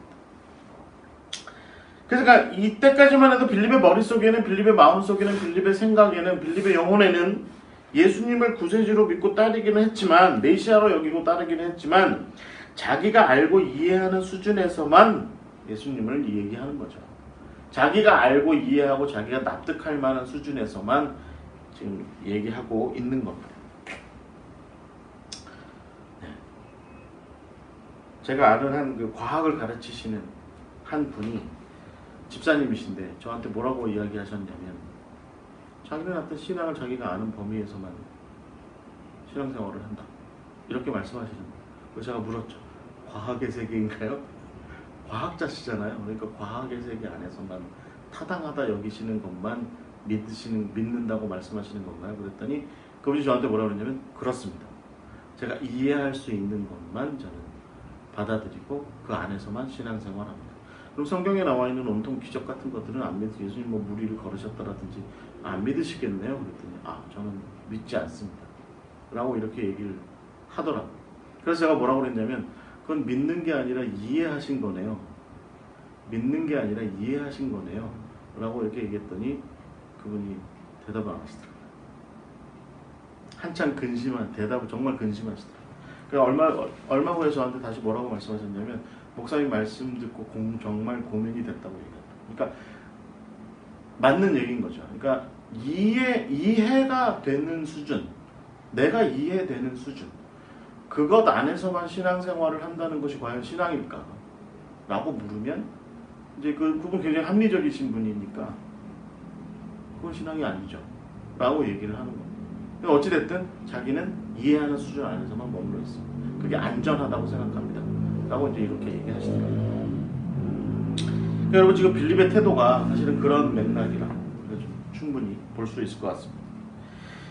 그러니까 이때까지만 해도 빌립의 머릿속에는, 빌립의 마음속에는, 빌립의 생각에는, 빌립의 영혼에는 예수님을 구세주로 믿고 따르기는 했지만, 메시아로 여기고 따르기는 했지만 자기가 알고 이해하는 수준에서만 예수님을 얘기하는 거죠. 자기가 알고 이해하고 자기가 납득할 만한 수준에서만 지금 얘기하고 있는 겁니다. 제가 아는 한 그 과학을 가르치시는 한 분이 집사님이신데 저한테 뭐라고 이야기하셨냐면 자기는 어떤 신앙을 자기가 아는 범위에서만 신앙생활을 한다. 이렇게 말씀하시는 거예요. 그래서 제가 물었죠. 과학의 세계인가요? 과학자시잖아요. 그러니까 과학의 세계 안에서만 타당하다 여기시는 것만 믿는다고 말씀하시는 건가요? 그랬더니 그분이 저한테 뭐라고 그러냐면 그렇습니다. 제가 이해할 수 있는 것만 저는 받아들이고 그 안에서만 신앙생활합니다. 그럼 성경에 나와 있는 온통 기적 같은 것들은 안 믿으세요. 예수님 뭐 무리를 걸으셨다라든지 안 믿으시겠네요. 그랬더니 저는 믿지 않습니다. 라고 이렇게 얘기를 하더라고요. 그래서 제가 뭐라고 그랬냐면 그건 믿는 게 아니라 이해하신 거네요. 믿는 게 아니라 이해하신 거네요. 라고 이렇게 얘기했더니 그분이 대답을 안 하시더라고요. 한참 대답을 정말 근심하시더라고요. 얼마 후에 저한테 다시 뭐라고 말씀하셨냐면 목사님 말씀 듣고 정말 고민이 됐다고 얘기합니다. 그러니까 맞는 얘기인 거죠. 그러니까 이해가 되는 수준, 내가 이해되는 수준, 그것 안에서만 신앙생활을 한다는 것이 과연 신앙일까? 라고 물으면 이제 그분 굉장히 합리적이신 분이니까 그건 신앙이 아니죠. 라고 얘기를 하는 겁니다. 어찌됐든 자기는 이해하는 수준 안에서만 머물러 있습니다. 그게 안전하다고 생각합니다. 라고 이제 이렇게 얘기하시더라고요. 그러니까 여러분 지금 빌립의 태도가 사실은 그런 맥락이라 충분히 볼 수 있을 것 같습니다.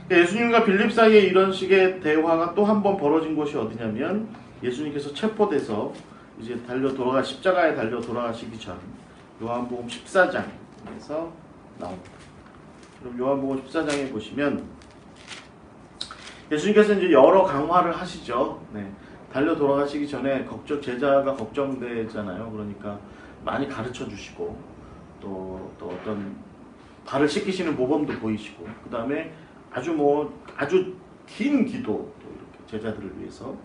예수님과 빌립 사이에 이런 식의 대화가 또 한 번 벌어진 곳이 어디냐면 예수님께서 체포돼서 이제 십자가에 달려 돌아가시기 전 요한복음 14장에서 나옵니다. 그럼 요한복음 14장에 보시면 예수님께서 이제 여러 강화를 하시죠. 네. 달려 돌아가시기 전에 제자가 걱정되잖아요. 그러니까 많이 가르쳐 주시고 또 어떤 발을 씻기시는 모범도 보이시고 그 다음에 아주 긴 기도 또 이렇게 제자들을 위해서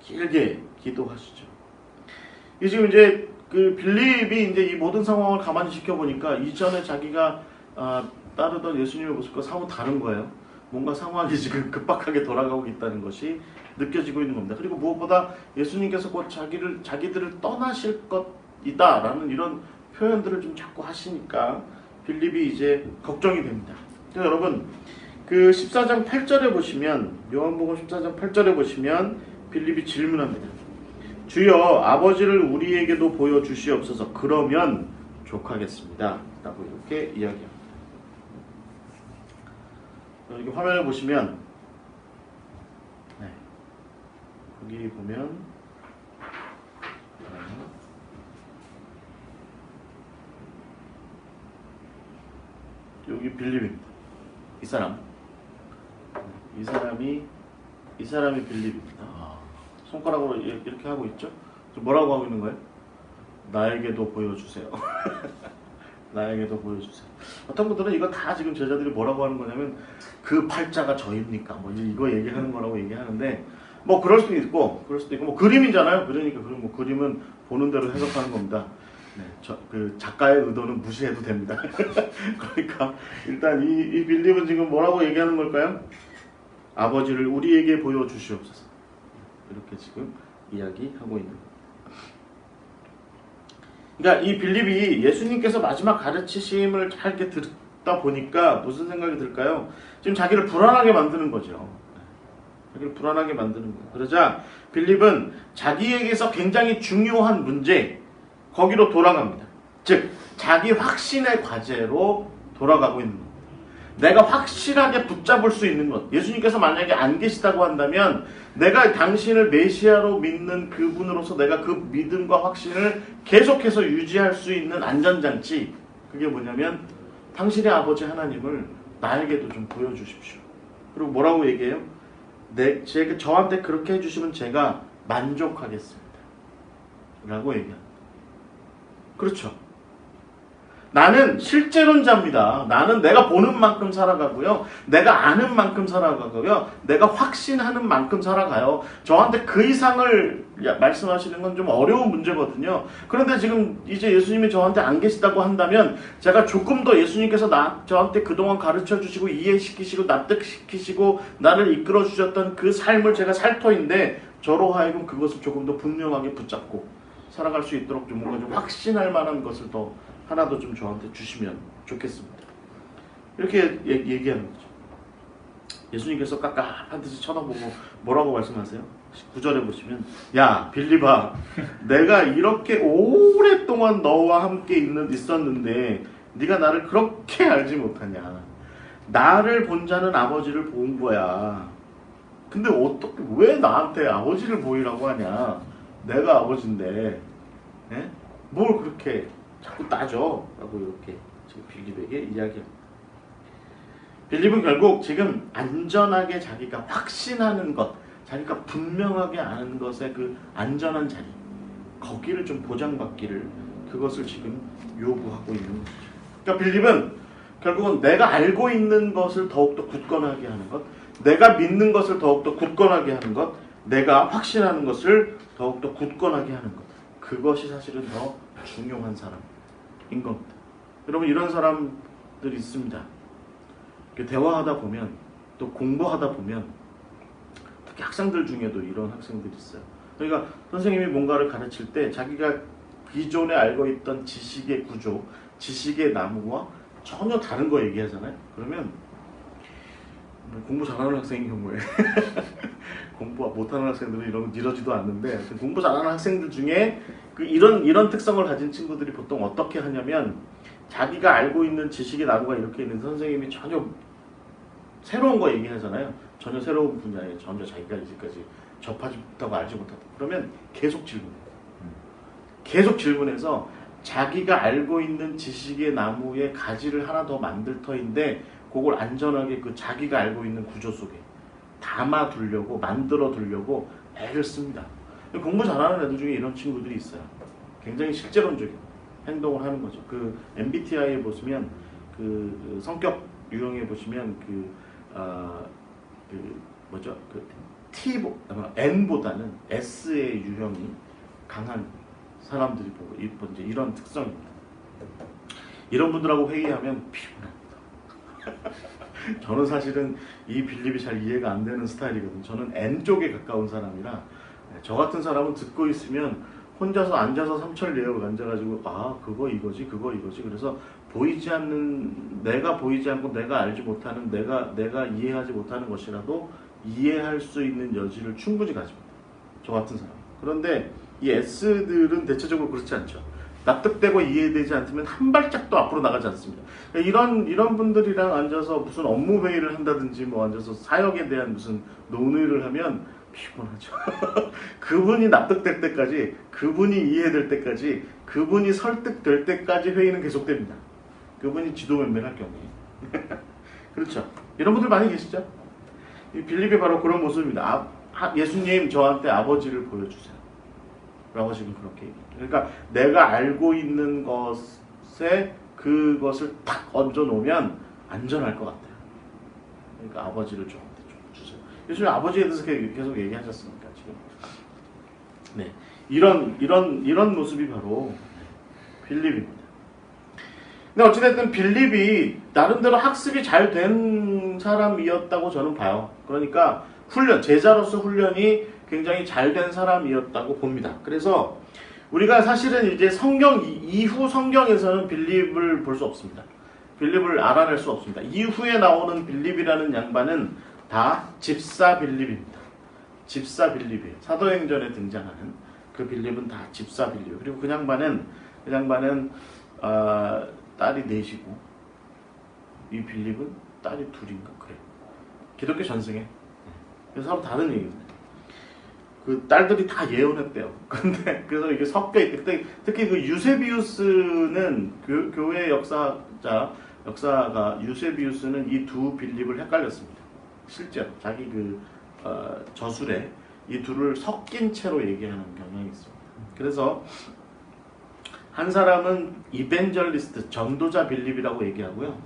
길게 기도하시죠. 지금 이제 그 빌립이 이제 이 모든 상황을 가만히 지켜보니까 이전에 자기가 따르던 예수님의 모습과 사뭇 다른 거예요. 뭔가 상황이 지금 급박하게 돌아가고 있다는 것이 느껴지고 있는 겁니다. 그리고 무엇보다 예수님께서 곧 자기들을 떠나실 것이다라는 이런 표현들을 좀 자꾸 하시니까 빌립이 이제 걱정이 됩니다. 여러분 그 14장 8절에 보시면 요한복음 14장 8절에 보시면 빌립이 질문합니다. 주여 아버지를 우리에게도 보여주시옵소서 그러면 족하겠습니다. 라고 이렇게 이야기합니다. 여기 화면을 보시면 여기 보면 여기 빌립입니다. 이 사람이 빌립입니다. 손가락으로 이렇게 하고 있죠? 뭐라고 하고 있는 거예요? 나에게도 보여주세요. 나에게도 보여주세요. 어떤 분들은 이거 다 지금 제자들이 뭐라고 하는 거냐면 그 팔자가 저입니까? 뭐 이거 얘기하는 거라고 얘기하는데 뭐 그럴 수도 있고 뭐 그림이잖아요. 그러니까 뭐 그림은 보는 대로 해석하는 겁니다. 네, 그 작가의 의도는 무시해도 됩니다. 그러니까 일단 이 빌립은 지금 뭐라고 얘기하는 걸까요? 아버지를 우리에게 보여주시옵소서. 이렇게 지금 이야기하고 있는 거예요. 그러니까 이 빌립이 예수님께서 마지막 가르치심을 잘 이렇게 듣다 보니까 무슨 생각이 들까요? 지금 자기를 불안하게 만드는 거죠. 자기를 불안하게 만드는 거예요. 그러자 빌립은 자기에게서 굉장히 중요한 문제, 거기로 돌아갑니다. 즉, 자기 확신의 과제로 돌아가고 있는 겁니다. 내가 확실하게 붙잡을 수 있는 것. 예수님께서 만약에 안 계시다고 한다면 내가 당신을 메시아로 믿는 그분으로서 내가 그 믿음과 확신을 계속해서 유지할 수 있는 안전장치. 그게 뭐냐면 당신의 아버지 하나님을 나에게도 좀 보여주십시오. 그리고 뭐라고 얘기해요? 저한테 그렇게 해주시면 제가 만족하겠습니다. 라고 얘기합니다. 그렇죠. 나는 실제론자입니다. 나는 내가 보는 만큼 살아가고요. 내가 아는 만큼 살아가고요. 내가 확신하는 만큼 살아가요. 저한테 그 이상을 말씀하시는 건 좀 어려운 문제거든요. 그런데 지금 이제 예수님이 저한테 안 계시다고 한다면 제가 조금 더 예수님께서 저한테 그동안 가르쳐 주시고 이해시키시고 납득시키시고 나를 이끌어 주셨던 그 삶을 제가 살 터인데 저로 하여금 그것을 조금 더 분명하게 붙잡고 살아갈 수 있도록 좀 뭔가 좀 확신할 만한 것을 더 하나도 좀 저한테 주시면 좋겠습니다. 이렇게 얘기하는 거죠. 예수님께서 깝깝한 듯이 쳐다보고 뭐라고 말씀하세요? 9절에 보시면 야 빌립아 내가 이렇게 오랫동안 너와 함께 있었는데 네가 나를 그렇게 알지 못하냐. 나를 본 자는 아버지를 본 거야. 근데 어떻게 왜 나한테 아버지를 보이라고 하냐. 내가 아버지인데 뭘 그렇게 자꾸 따져 라고 이렇게 지금 빌립에게 이야기합니다. 빌립은 결국 지금 안전하게 자기가 확신하는 것, 자기가 분명하게 아는 것의 그 안전한 자리, 거기를 좀 보장받기를 그것을 지금 요구하고 있는 거죠. 그러니까 빌립은 결국은 내가 알고 있는 것을 더욱더 굳건하게 하는 것, 내가 믿는 것을 더욱더 굳건하게 하는 것, 내가 확신하는 것을 더욱더 굳건하게 하는 것, 그것이 사실은 더 중요한 사람인 겁니다. 여러분 이런 사람들이 있습니다. 대화하다 보면 또 공부하다 보면 특히 학생들 중에도 이런 학생들이 있어요. 그러니까 선생님이 뭔가를 가르칠 때 자기가 기존에 알고 있던 지식의 구조, 지식의 나무와 전혀 다른 거 얘기하잖아요. 그러면 공부 잘하는 학생인 경우에 공부 못하는 학생들은 이런 거 이러지도 않는데 공부 잘하는 학생들 중에 이런 특성을 가진 친구들이 보통 어떻게 하냐면 자기가 알고 있는 지식의 나무가 이렇게 있는 선생님이 전혀 새로운 거 얘기하잖아요. 전혀 새로운 분야에 전혀 자기가 이제까지 접하지 못하고 알지 못하고 그러면 계속 질문해요. 계속 질문해서 자기가 알고 있는 지식의 나무의 가지를 하나 더 만들 터인데 그걸 안전하게 그 자기가 알고 있는 구조 속에 담아두려고 만들어 두려고 애를 씁니다. 공부 잘하는 애들 중에 이런 친구들이 있어요. 굉장히 실제론적인 행동을 하는 거죠. 그 MBTI에 보시면 그 성격 유형에 보시면 N보다는 S의 유형이 강한 사람들이 보고 이제 이런 특성입니다. 이런 분들하고 회의하면 피곤합니다. 저는 사실은 이 빌립이 잘 이해가 안 되는 스타일이거든요. 저는 N 쪽에 가까운 사람이라 저 같은 사람은 듣고 있으면 혼자서 앉아서 삼천리에 앉아가지고 그거 이거지 그래서 보이지 않는 내가 보이지 않고 내가 알지 못하는 내가 이해하지 못하는 것이라도 이해할 수 있는 여지를 충분히 가집니다. 저 같은 사람. 그런데 이 S들은 대체적으로 그렇지 않죠. 납득되고 이해되지 않으면 한 발짝도 앞으로 나가지 않습니다. 이런 분들이랑 앉아서 무슨 업무 회의를 한다든지 뭐 앉아서 사역에 대한 무슨 논의를 하면 피곤하죠. 그분이 납득될 때까지, 그분이 이해될 때까지, 그분이 설득될 때까지 회의는 계속됩니다. 그분이 지도면밀할 경우에. 그렇죠. 이런 분들 많이 계시죠? 이 빌립이 바로 그런 모습입니다. 예수님 저한테 아버지를 보여주세요. 라고 지금 그렇게 얘기해요. 그러니까 내가 알고 있는 것에 그것을 딱 얹어 놓으면 안전할 것 같아요. 그러니까 아버지를 저한테 좀 주세요. 예수님 아버지에 대해서 계속 얘기하셨으니까 지금. 네, 이런 모습이 바로 빌립입니다. 근데 어찌됐든 빌립이 나름대로 학습이 잘 된 사람이었다고 저는 봐요. 그러니까 제자로서 훈련이 굉장히 잘 된 사람이었다고 봅니다. 그래서 우리가 사실은 이제 이후 성경에서는 빌립을 볼 수 없습니다. 빌립을 알아낼 수 없습니다. 이후에 나오는 빌립이라는 양반은 다 집사 빌립입니다. 집사 빌립이에요. 사도행전에 등장하는 그 빌립은 다 집사 빌립이에요. 그리고 그 양반은 딸이 넷이고 이 빌립은 딸이 둘인가 그래요. 기독교 전승에. 그래서 서로 다른 얘기입니다. 그 딸들이 다 예언했대요. 근데 그래서 이게 섞여 있대. 특히 그 유세비우스는 교회 역사가 유세비우스는 이 두 빌립을 헷갈렸습니다. 실제로 자기 저술에 이 둘을 섞인 채로 얘기하는 경향이 있습니다. 그래서 한 사람은 이벤젤리스트 전도자 빌립이라고 얘기하고요.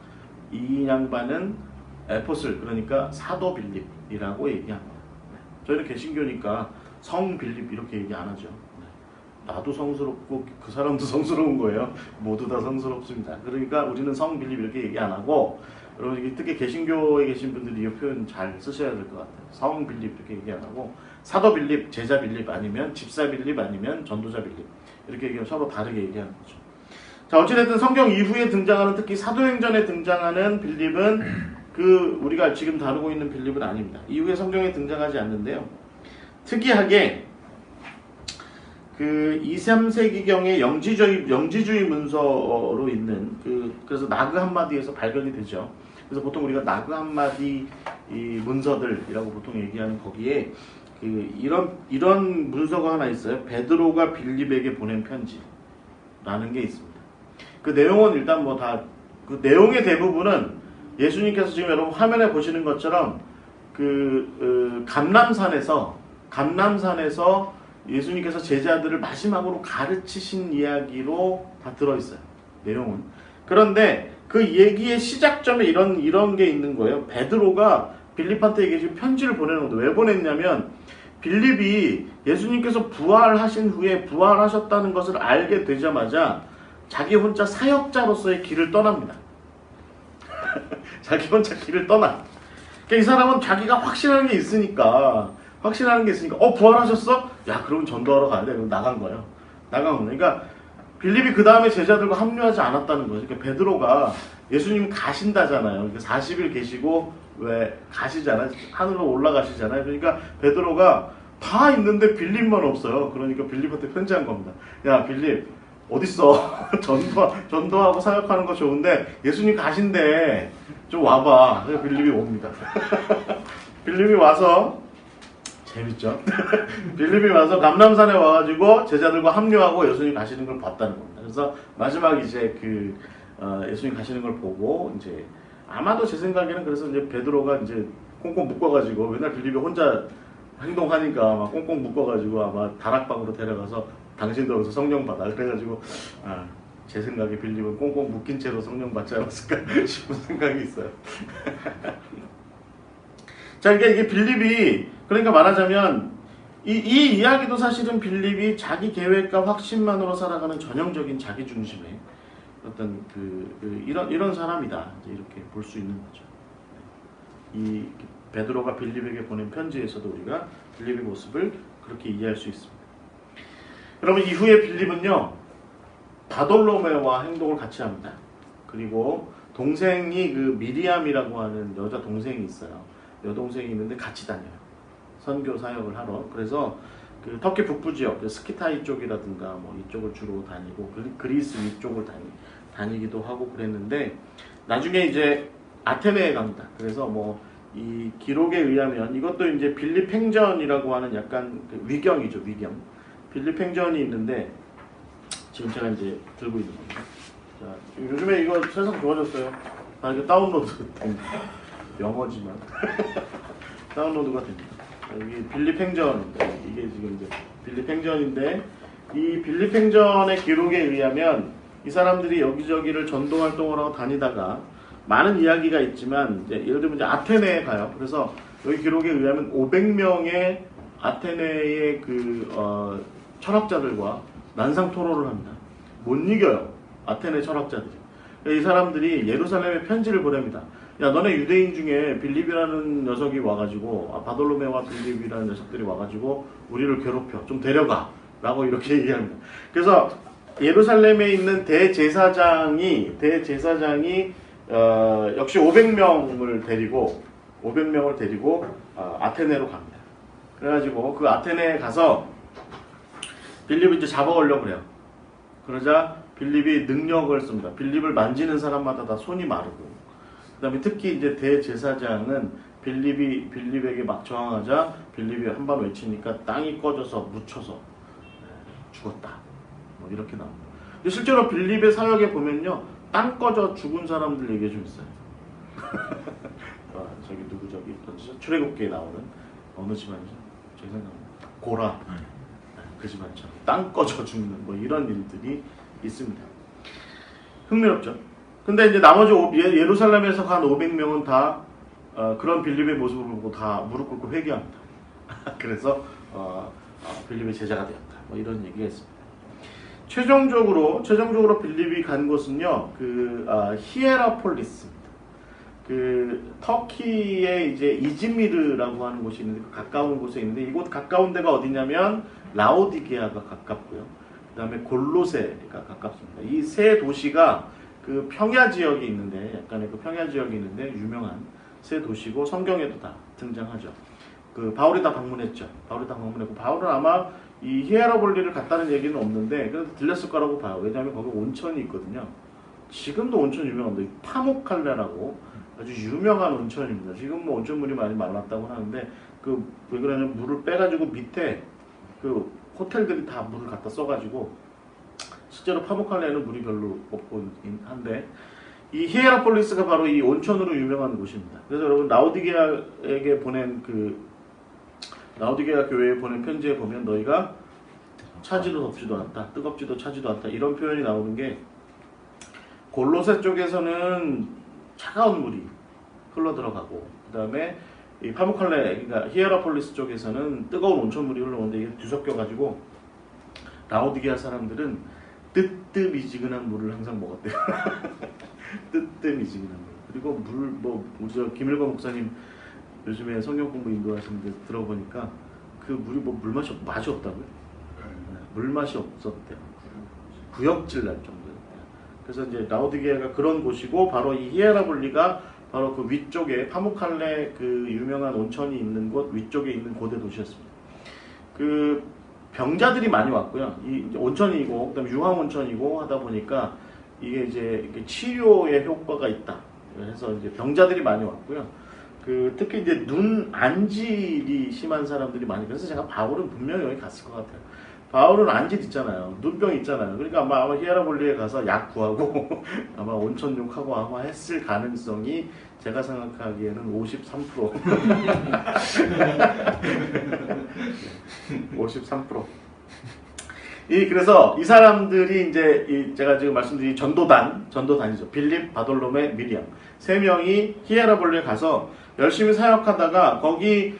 이 양반은 에포슬 그러니까 사도 빌립이라고 얘기합니다. 저희는 개신교니까 성 빌립 이렇게 얘기 안 하죠. 나도 성스럽고 그 사람도 성스러운 거예요. 모두 다 성스럽습니다. 그러니까 우리는 성 빌립 이렇게 얘기 안 하고 여러분 특히 개신교에 계신 분들이 이 표현 잘 쓰셔야 될 것 같아요. 성 빌립 이렇게 얘기 안 하고 사도 빌립, 제자 빌립 아니면 집사 빌립 아니면 전도자 빌립 이렇게 얘기하면 서로 다르게 얘기하는 거죠. 자, 어찌됐든 성경 이후에 등장하는 특히 사도행전에 등장하는 빌립은 우리가 지금 다루고 있는 빌립은 아닙니다. 이후에 성경에 등장하지 않는데요. 특이하게 2, 3세기경의 영지주의 문서로 있는 그래서 나그 한마디에서 발견이 되죠. 그래서 보통 우리가 나그 한마디 이 문서들이라고 보통 얘기하는 거기에 이런 문서가 하나 있어요. 베드로가 빌립에게 보낸 편지라는 게 있습니다. 그 내용은 일단 그 내용의 대부분은 예수님께서 지금 여러분 화면에 보시는 것처럼 감람산에서 예수님께서 제자들을 마지막으로 가르치신 이야기로 다 들어있어요. 내용은. 그런데 그 얘기의 시작점에 이런 게 있는 거예요. 베드로가 빌립한테 지금 편지를 보내는 거예요. 왜 보냈냐면 빌립이 예수님께서 부활하신 후에 부활하셨다는 것을 알게 되자마자 자기 혼자 사역자로서의 길을 떠납니다. 자기 혼자 길을 떠나. 그러니까 이 사람은 자기가 확신하는 게 있으니까 부활하셨어? 야, 그러면 전도하러 가야 돼. 그럼 나간 거예요. 그러니까 빌립이 그 다음에 제자들과 합류하지 않았다는 거죠. 그러니까 베드로가 예수님 가신다잖아요. 그러니까 40일 계시고 왜 가시잖아요. 하늘로 올라가시잖아요. 그러니까 베드로가 다 있는데 빌립만 없어요. 그러니까 빌립한테 편지한 겁니다. 야, 빌립 어딨어? 전도하고 사역하는 거 좋은데 예수님 가신대. 좀 와봐. 그래서 빌립이 옵니다. 빌립이 와서 재밌죠? 빌립이 와서 감람산에 와가지고 제자들과 합류하고 예수님 가시는 걸 봤다는 겁니다. 그래서 마지막 이제 예수님 가시는 걸 보고 이제 아마도 제 생각에는 그래서 이제 베드로가 이제 꽁꽁 묶어가지고 맨날 빌립이 혼자 행동하니까 막 꽁꽁 묶어가지고 아마 다락방으로 데려가서 당신도 여기서 성령 받아. 그래가지고 제 생각에 빌립은 꽁꽁 묶인 채로 성령 받지 않았을까 싶은 생각이 있어요. 자, 그러니까 이게 빌립이 그러니까 말하자면 이 이야기도 사실은 빌립이 자기 계획과 확신만으로 살아가는 전형적인 자기 중심의 어떤 이런 사람이다. 이렇게 볼 수 있는 거죠. 이 베드로가 빌립에게 보낸 편지에서도 우리가 빌립의 모습을 그렇게 이해할 수 있습니다. 그러면 이후에 빌립은요 바돌로메와 행동을 같이 합니다. 그리고 동생이 미리암이라고 하는 여자 동생이 있어요. 여동생이 있는데 같이 다녀요. 선교 사역을 하러. 그래서 터키 북부 지역, 스키타이 쪽이라든가 뭐 이쪽을 주로 다니고 그리스 위쪽을 다니기도 하고 그랬는데 나중에 이제 아테네에 갑니다. 그래서 이 기록에 의하면 이것도 이제 빌립 행전이라고 하는 약간 위경이죠, 위경. 빌립 행전이 있는데 지금 제가 이제 들고 있는 겁니다. 자, 요즘에 이거 세상 좋아졌어요. 다 이거 다운로드 됩니다. 영어지만 다운로드가 됩니다. 여기 빌립 행전, 이게 지금 이제 빌립 행전인데, 이 빌립 행전의 기록에 의하면 이 사람들이 여기저기를 전도 활동을 하고 다니다가 많은 이야기가 있지만, 이제 예를 들면 이제 아테네에 가요. 그래서 여기 기록에 의하면 500명의 아테네의 철학자들과 난상 토론을 합니다. 못 이겨요. 아테네 철학자들이. 이 사람들이 예루살렘에 편지를 보냅니다. 야, 너네 유대인 중에 빌립이라는 녀석이 와가지고, 바돌로메와 빌립이라는 녀석들이 와가지고 우리를 괴롭혀. 좀 데려가. 라고 이렇게 얘기합니다. 그래서 예루살렘에 있는 대제사장이 역시 500명을 데리고 아테네로 갑니다. 그래가지고 그 아테네에 가서 빌립을 이제 잡아오려고 그래요. 그러자 빌립이 능력을 씁니다. 빌립을 만지는 사람마다 다 손이 마르고, 그 다음에 특히 이제 대제사장은 빌립에게 막 저항하자 빌립이 한 번 외치니까 땅이 꺼져서 묻혀서 죽었다. 뭐 이렇게 나옵니다. 근데 실제로 빌립의 사역에 보면요, 땅 꺼져 죽은 사람들 얘기 좀 있어요. 저기 누구 저기 출애굽기에 나오는 어느 집안이죠? 제 생각은 고라. 그 집안처럼 땅 꺼져 죽는 뭐 이런 일들이 있습니다. 흥미롭죠? 근데 이제 나머지 예루살렘에서 간 500명은 다 그런 빌립의 모습을 보고 다 무릎 꿇고 회개합니다. 그래서 빌립의 제자가 되었다. 뭐 이런 얘기가 있습니다. 최종적으로 빌립이 간 곳은요, 히에라폴리스입니다. 터키의 이제 이즈미르라고 하는 곳이 있는데, 가까운 곳에 있는데, 이곳 가까운 데가 어디냐면 라오디게아가 가깝고요. 그 다음에 골로세가 가깝습니다. 이 세 도시가 그 평야 지역에 있는데, 약간의 그 평야 지역에 있는데 유명한 세 도시고, 성경에도 다 등장하죠. 바울이 다 방문했죠. 방문했고, 바울은 아마 이 히에라볼리를 갔다는 얘기는 없는데 그래도 들렸을 거라고 봐요. 왜냐하면 거기 온천이 있거든요. 지금도 온천 유명한데, 파묵칼레라고 아주 유명한 온천입니다. 지금 뭐 온천물이 많이 말랐다고 하는데, 왜 그러냐면 물을 빼가지고 밑에 호텔들이 다 물을 갖다 써가지고, 실제로 파묵칼레는 물이 별로 없고 한데, 이 히에라폴리스가 바로 이 온천으로 유명한 곳입니다. 그래서 여러분 라오디게아에게 보낸 라오디게아 교회에 보낸 편지에 보면, 너희가 차지도 덥지도 않다, 뜨겁지도 차지도 않다, 이런 표현이 나오는 게, 골로새 쪽에서는 차가운 물이 흘러 들어가고, 그 다음에 이 파무칼레, 그러니까 히에라폴리스 쪽에서는 뜨거운 온천물이 흘러오는데, 이게 뒤섞여가지고 라오디게아 사람들은 뜨뜻미지근한 물을 항상 먹었대요. 뜨뜻미지근한 물. 그리고 우리 김일권 목사님 요즘에 성경 공부 인도하시는데 들어보니까 그 물이 물맛이 맛이 없다고요? 물맛이 없었대요. 구역질 날 정도였대요. 그래서 이제 라오디게아가 그런 곳이고, 바로 이 히에라볼리가 바로 그 위쪽에 파무칼레 유명한 온천이 있는 곳 위쪽에 있는 고대 도시였습니다. 병자들이 많이 왔고요. 이 온천이고, 그다음에 유황 온천이고 하다 보니까 이게 이제 치료에 효과가 있다. 그래서 이제 병자들이 많이 왔고요. 특히 이제 눈 안질이 심한 사람들이 많이, 그래서 제가 바울은 분명히 여기 갔을 것 같아요. 바울은 안질 있잖아요. 눈병 있잖아요. 그러니까 아마 히에라볼리에 가서 약 구하고 아마 온천욕하고 아마 했을 가능성이 제가 생각하기에는 53%. 53%. 그래서 이 사람들이 이제 제가 지금 말씀드린 전도단이죠. 빌립, 바돌로메, 미리암 세 명이 히에라볼리에 가서 열심히 사역하다가 거기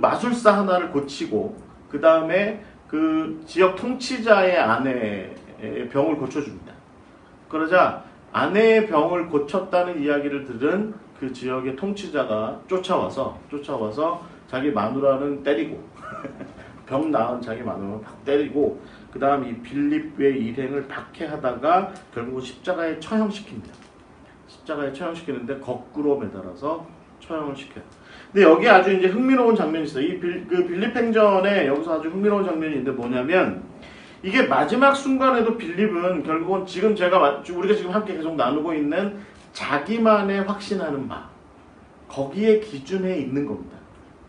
마술사 하나를 고치고, 그 다음에 지역 통치자의 아내의 병을 고쳐줍니다. 그러자 아내의 병을 고쳤다는 이야기를 들은 그 지역의 통치자가 쫓아와서 자기 마누라는 때리고 병 나은 자기 마누라는 막 때리고, 그 다음 이 빌립의 일행을 박해하다가 결국은 십자가에 처형시킵니다. 십자가에 처형시키는데 거꾸로 매달아서 처형을 시켜요. 근데 여기 아주 이제 흥미로운 장면이 있어요. 빌립 행전에 여기서 아주 흥미로운 장면이 있는데, 뭐냐면 이게 마지막 순간에도 빌립은 결국은 지금 우리가 지금 함께 계속 나누고 있는 자기만의 확신하는 바, 거기에 기준에 있는 겁니다.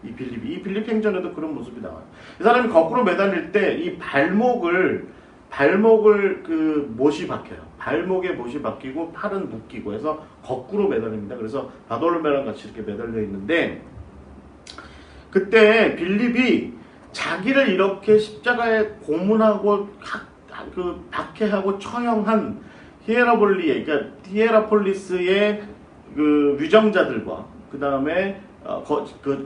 이 빌립 행전에도 그런 모습이 나와요. 이 사람이 거꾸로 매달릴 때 이 발목을 못이 박혀요. 발목에 못이 박히고 팔은 묶이고 해서 거꾸로 매달립니다. 그래서 바돌로메랑 같이 이렇게 매달려 있는데, 그때 빌립이 자기를 이렇게 십자가에 고문하고 박해하고 처형한 히에라폴리스의 그 위정자들과 그 다음에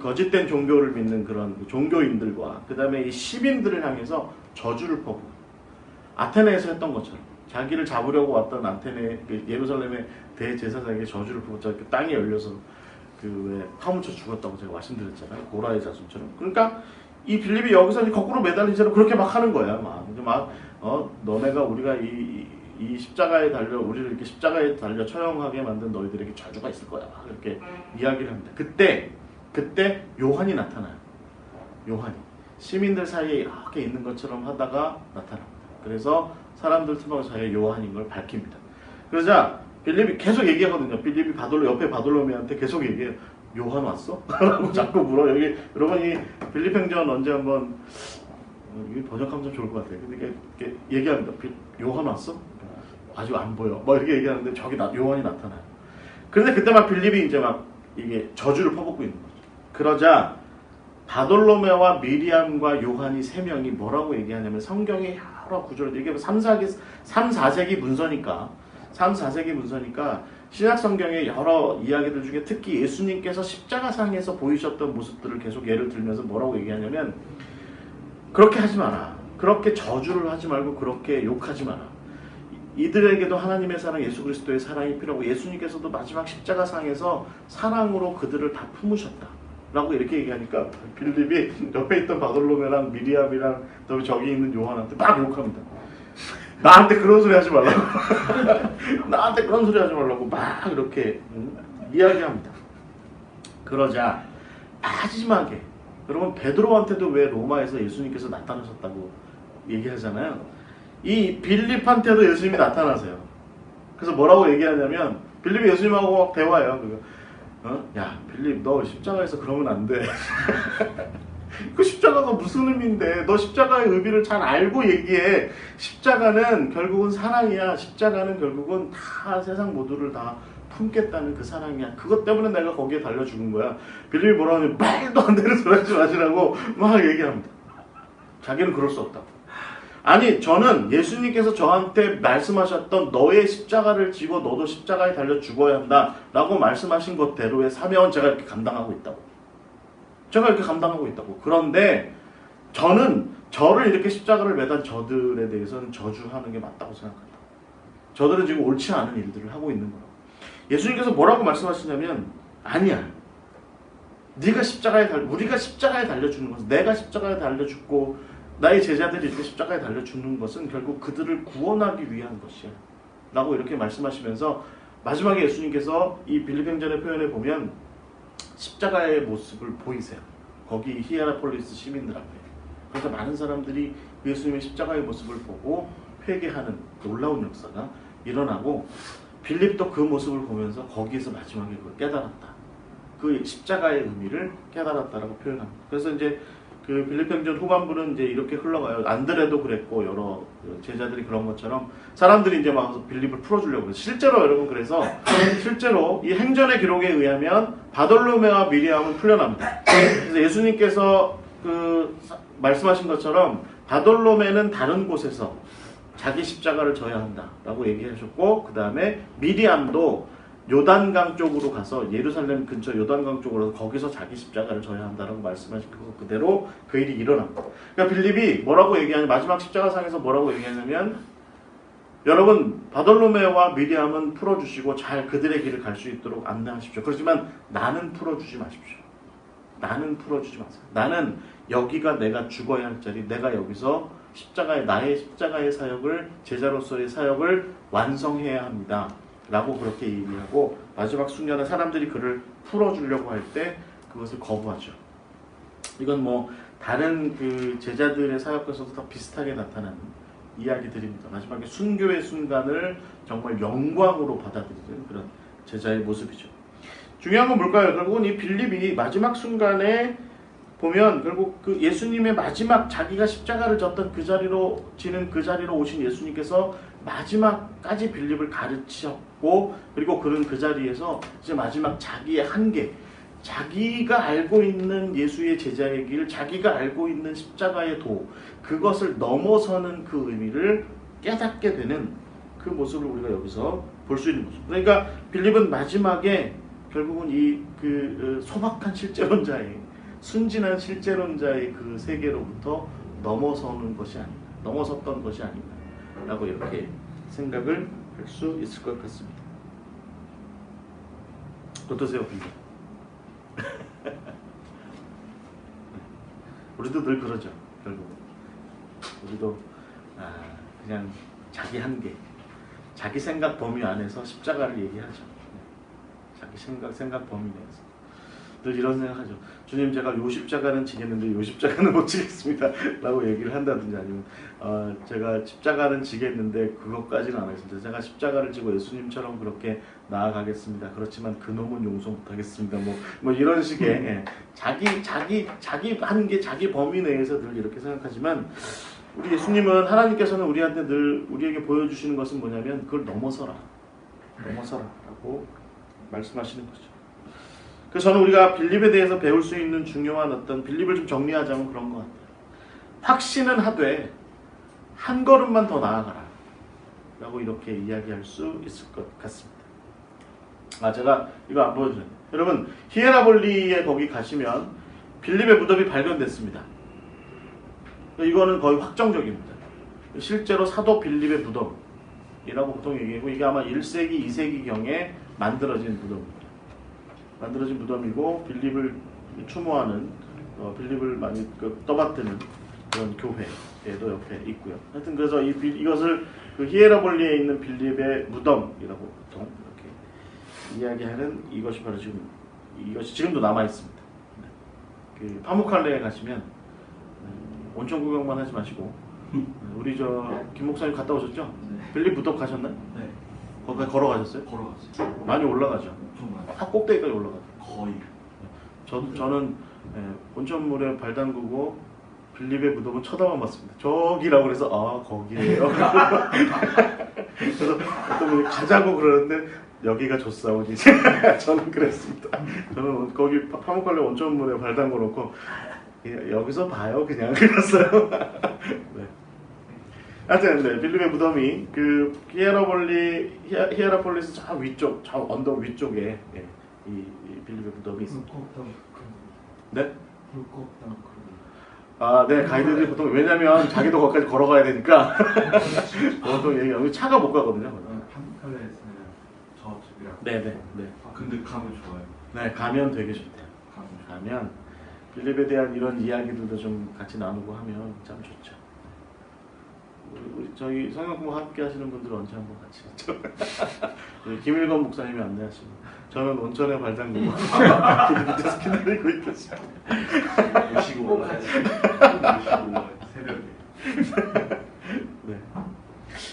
거짓된 종교를 믿는 그런 종교인들과 그 다음에 이 시민들을 향해서 저주를 퍼붓고 아테네에서 했던 것처럼 자기를 잡으려고 왔던 아테네 예루살렘의 대제사장에게 저주를 퍼붓자 그 땅이 열려서 왜 파묻혀 죽었다고 제가 말씀드렸잖아요. 고라의 자손처럼. 그러니까 이 빌립이 여기서 거꾸로 매달린 채로 그렇게 막 하는 거야. 너네가 우리가 이 십자가에 달려 우리를 이렇게 십자가에 달려 처형하게 만든 너희들에게 저주가 있을 거야. 이렇게 이야기를 합니다. 그때 요한이 나타나요. 요한이 시민들 사이에 이렇게 있는 것처럼 하다가 나타납니다. 그래서 사람들 투명 사이에 요한인 걸 밝힙니다. 그러자 빌립이 계속 얘기하거든요. 빌립이 옆에 바돌로메한테 계속 얘기해요. 요한 왔어? 라고 자꾸 물어. 여기 여러분 이 빌립 행전 언제 한번 이게 번역하면 좀 좋을 것 같아요. 근데 이렇게 얘기합니다. 요한 왔어? 아직 안 보여. 이렇게 얘기하는데 저기 요한이 나타나요. 그런데 그때 막 빌립이 이제 막 이게 저주를 퍼붓고 있는 거죠. 그러자 바돌로메와 미리암과 요한이 세 명이 뭐라고 얘기하냐면 성경의 여러 구절을 이게 3, 4세기 문서니까 3, 4세기 문서니까 신약 성경의 여러 이야기들 중에 특히 예수님께서 십자가상에서 보이셨던 모습들을 계속 예를 들면서 뭐라고 얘기하냐면 그렇게 하지 마라. 그렇게 저주를 하지 말고 그렇게 욕하지 마라. 이들에게도 하나님의 사랑, 예수 그리스도의 사랑이 필요하고 예수님께서도 마지막 십자가상에서 사랑으로 그들을 다 품으셨다. 라고 이렇게 얘기하니까 빌립이 옆에 있던 바돌로메랑 미리암이랑 또 저기 있는 요한한테 막 욕합니다. 나한테 그런 소리 하지 말라고. 나한테 그런 소리 하지 말라고 막 이렇게 이야기합니다. 그러자 마지막에 여러분 베드로한테도 왜 로마에서 예수님께서 나타나셨다고 얘기하잖아요. 이 빌립한테도 예수님이 나타나세요. 그래서 뭐라고 얘기하냐면 빌립이 예수님하고 막 대화해요. 야 빌립 너 십자가에서 그러면 안 돼. 그 십자가가 무슨 의미인데 너 십자가의 의미를 잘 알고 얘기해. 십자가는 결국은 사랑이야. 십자가는 결국은 다 세상 모두를 다 품겠다는 그 사랑이야. 그것 때문에 내가 거기에 달려 죽은 거야. 빌립이 뭐라고 하냐면 말도 안 되는 소리 하지 마시라고 막 얘기합니다. 자기는 그럴 수 없다고. 아니 저는 예수님께서 저한테 말씀하셨던 너의 십자가를 지고 너도 십자가에 달려 죽어야 한다 라고 말씀하신 것대로의 사명은 제가 이렇게 감당하고 있다고. 그런데 저는 저를 이렇게 십자가를 매단 저들에 대해서는 저주하는 게 맞다고 생각한다. 저들은 지금 옳지 않은 일들을 하고 있는 거라고. 예수님께서 뭐라고 말씀하시냐면 아니야. 우리가 십자가에 달려 죽는 것은 내가 십자가에 달려 죽고 나의 제자들이 이렇게 십자가에 달려 죽는 것은 결국 그들을 구원하기 위한 것이야. 라고 이렇게 말씀하시면서 마지막에 예수님께서 이 빌립행전의 표현에 보면 십자가의 모습을 보이세요. 거기 히에라폴리스 시민들 앞에. 그래서 많은 사람들이 예수님의 십자가의 모습을 보고 회개하는 놀라운 역사가 일어나고 빌립도 그 모습을 보면서 거기에서 마지막에 그걸 깨달았다. 그 십자가의 의미를 깨달았다라고 표현합니다. 그래서 이제 그 빌립행전 후반부는 이제 이렇게 흘러가요. 안드레도 그랬고 여러 제자들이 그런 것처럼 사람들이 이제 막 빌립을 풀어주려고 해요. 실제로 여러분 실제로 이 행전의 기록에 의하면 바돌로메와 미리암은 풀려납니다. 그래서 예수님께서 그 말씀하신 것처럼 바돌로메는 다른 곳에서 자기 십자가를 져야 한다라고 얘기하셨고 그 다음에 미리암도 요단강 쪽으로 가서 예루살렘 근처 요단강 쪽으로 가서 거기서 자기 십자가를 져야 한다라고 말씀하신 그대로 그 일이 일어납니다. 그러니까 빌립이 뭐라고 얘기하냐면 마지막 십자가상에서 뭐라고 얘기하냐면 여러분 바돌로메와 미리암은 풀어주시고 잘 그들의 길을 갈 수 있도록 안내하십시오. 그렇지만 나는 풀어주지 마십시오. 나는 풀어주지 마세요. 나는 여기가 내가 죽어야 할 자리, 내가 여기서 나의 십자가의 사역을 제자로서의 사역을 완성해야 합니다. 라고 그렇게 얘기하고 마지막 순간에 사람들이 그를 풀어주려고 할 때 그것을 거부하죠. 이건 뭐 다른 그 제자들의 사역에서도 다 비슷하게 나타나는 이야기들입니다. 마지막에 순교의 순간을 정말 영광으로 받아들이는 그런 제자의 모습이죠. 중요한 건 뭘까요? 결국은 이 빌립이 마지막 순간에 보면 결국 그 예수님의 마지막 자기가 십자가를 졌던 그 자리로 오신 예수님께서 마지막까지 빌립을 가르치셨고 그리고 그는 그 자리에서 이제 마지막 자기의 한계 자기가 알고 있는 예수의 제자의 길, 자기가 알고 있는 십자가의 도, 그것을 넘어서는 그 의미를 깨닫게 되는 그 모습을 우리가 여기서 볼 수 있는 모습. 그러니까 빌립은 마지막에 결국은 그 소박한 실제론자의, 순진한 실제론자의 그 세계로부터 넘어서는 것이 아닌가, 넘어섰던 것이 아닌가라고 이렇게 생각을 할 수 있을 것 같습니다. 어떠세요, 빌립? 우리도 늘 그러죠. 결국 우리도 그냥 자기 한계, 자기 생각 범위 안에서 십자가를 얘기하죠. 자기 생각 범위 내에서 늘 이런 생각하죠. 주님, 제가 요 십자가는 지겠는데 요 십자가는 못 지겠습니다 라고 얘기를 한다든지, 아니면 제가 십자가는 지겠는데 그것까지는 안 하겠습니다. 제가 십자가를 지고 예수님처럼 그렇게 나아가겠습니다. 그렇지만 그놈은 용서 못하겠습니다. 뭐 이런 식의 자기 한계, 자기 범위 내에서 늘 이렇게 생각하지만, 우리 예수님은, 하나님께서는 우리한테 늘 우리에게 보여주시는 것은 뭐냐면 그걸 넘어서라 라고 말씀하시는 거죠. 그래서 저는 우리가 빌립에 대해서 배울 수 있는 중요한 어떤, 빌립을 좀 정리하자면 그런 것 같아요. 확신은 하되 한 걸음만 더 나아가라 라고 이렇게 이야기할 수 있을 것 같습니다. 제가 이거 안 보여드렸네요. 여러분, 히에라볼리에 거기 가시면 빌립의 무덤이 발견됐습니다. 이거는 거의 확정적입니다. 실제로 사도 빌립의 무덤이라고 보통 얘기하고, 이게 아마 1세기, 2세기경에 만들어진 무덤이고, 빌립을 추모하는, 빌립을 많이 떠받드는 그런 교회에도 옆에 있고요. 하여튼 그래서 이것을 그 히에라볼리에 있는 빌립의 무덤이라고 보통 이렇게 이야기하는, 이것이 바로 이것이 지금도 남아 있습니다. 그 파무칼레에 가시면 온천 구경만 하지 마시고, 우리 김 목사님 갔다 오셨죠? 빌립 무덤 가셨나요? 네. 거기까지 걸어가셨어요? 걸어갔어요. 많이 올라가죠. 정말. 꼭대기까지 올라가죠. 거의. 저는 온천물에 발 담그고 빌립의 무덤은 쳐다만 봤습니다. 저기라고 그래서 거기에요. 그래서 어떤 분이 가자고 그러는데 여기가 좋사오니 저는 그랬습니다. 저는 거기 파묵칼레 온천물에 발 담궈 놓고 여기서 봐요 그냥 그랬어요. 네. 하여튼 빌립의 무덤이 그 히에라폴리스 저 위쪽, 저 언덕 위쪽에 이 빌립의 무덤이 있습니다. 네? 네, 가이드들이 보통, 왜냐면 자기도 거기까지 걸어가야 되니까 보통 얘기하면 차가 못 가거든요. 파묵칼레에서는 저쪽이라고. 네네. 근데 가면 좋아요. 네, 가면 되게 좋대요. 가면 빌립에 대한 이런 이야기들도 좀 같이 나누고 하면 참 좋죠. 저희 성경 공부 함께 하시는 분들은 언제 한번 같이 했죠? 김일건 목사님이 안내하시고, 저는 온천에 발 담그고 밑에서 기다리고 있겠습니다. 모시고 올라가요. 새벽에. 네.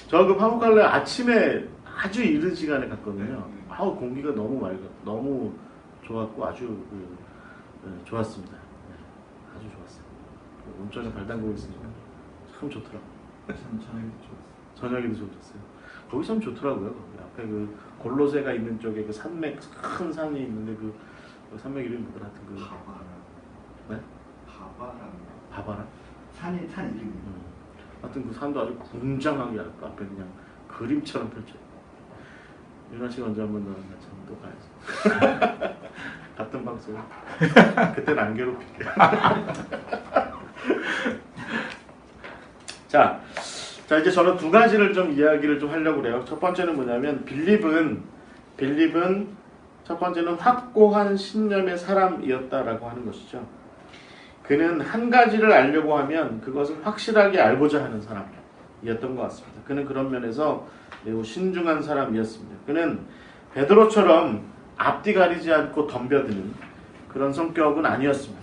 저 그 파묵칼레 아침에 아주 이른 시간에 갔거든요. 공기가 너무 너무 좋았고 아주 좋았습니다. 아주 좋았어요. 온천에 발 담그고 있으니까 참 좋더라고요. 저녁에도 좋았어요. 거기 참 좋더라고요. 거기 앞에 그 골로새가 있는 쪽에 그 산맥, 큰 산이 있는데 그 산맥 이름이 뭐더라? 하여튼 그 바바라. 네? 바바라? 산 이름이. 하여튼 그 산도 아주 궁장하게 앞에 그냥 그림처럼 펼쳐. 윤아 씨가 언제 한번 나왔나 참 또 가야지. 같은 방송. 그때는 안 괴롭힐게요. 자, 이제 저는 두 가지를 좀 이야기를 좀 하려고 그래요. 첫 번째는 뭐냐면, 빌립은 첫 번째는 확고한 신념의 사람이었다라고 하는 것이죠. 그는 한 가지를 알려고 하면 그것을 확실하게 알고자 하는 사람이었던 것 같습니다. 그는 그런 면에서 매우 신중한 사람이었습니다. 그는 베드로처럼 앞뒤 가리지 않고 덤벼드는 그런 성격은 아니었습니다.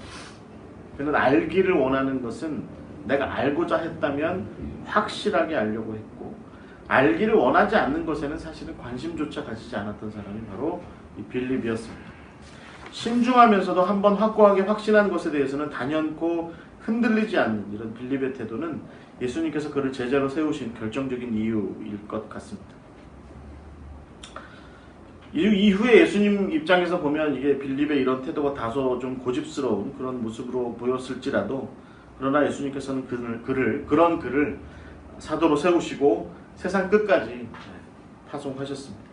그는 알기를 원하는 것은 내가 알고자 했다면 확실하게 알려고 했고, 알기를 원하지 않는 것에는 사실은 관심조차 가지지 않았던 사람이 바로 이 빌립이었습니다. 신중하면서도 한번 확고하게 확신한 것에 대해서는 단연코 흔들리지 않는 이런 빌립의 태도는 예수님께서 그를 제자로 세우신 결정적인 이유일 것 같습니다. 이후에 예수님 입장에서 보면 이게 빌립의 이런 태도가 다소 좀 고집스러운 그런 모습으로 보였을지라도 그러나 예수님께서는 그런 그를 사도로 세우시고 세상 끝까지 파송하셨습니다.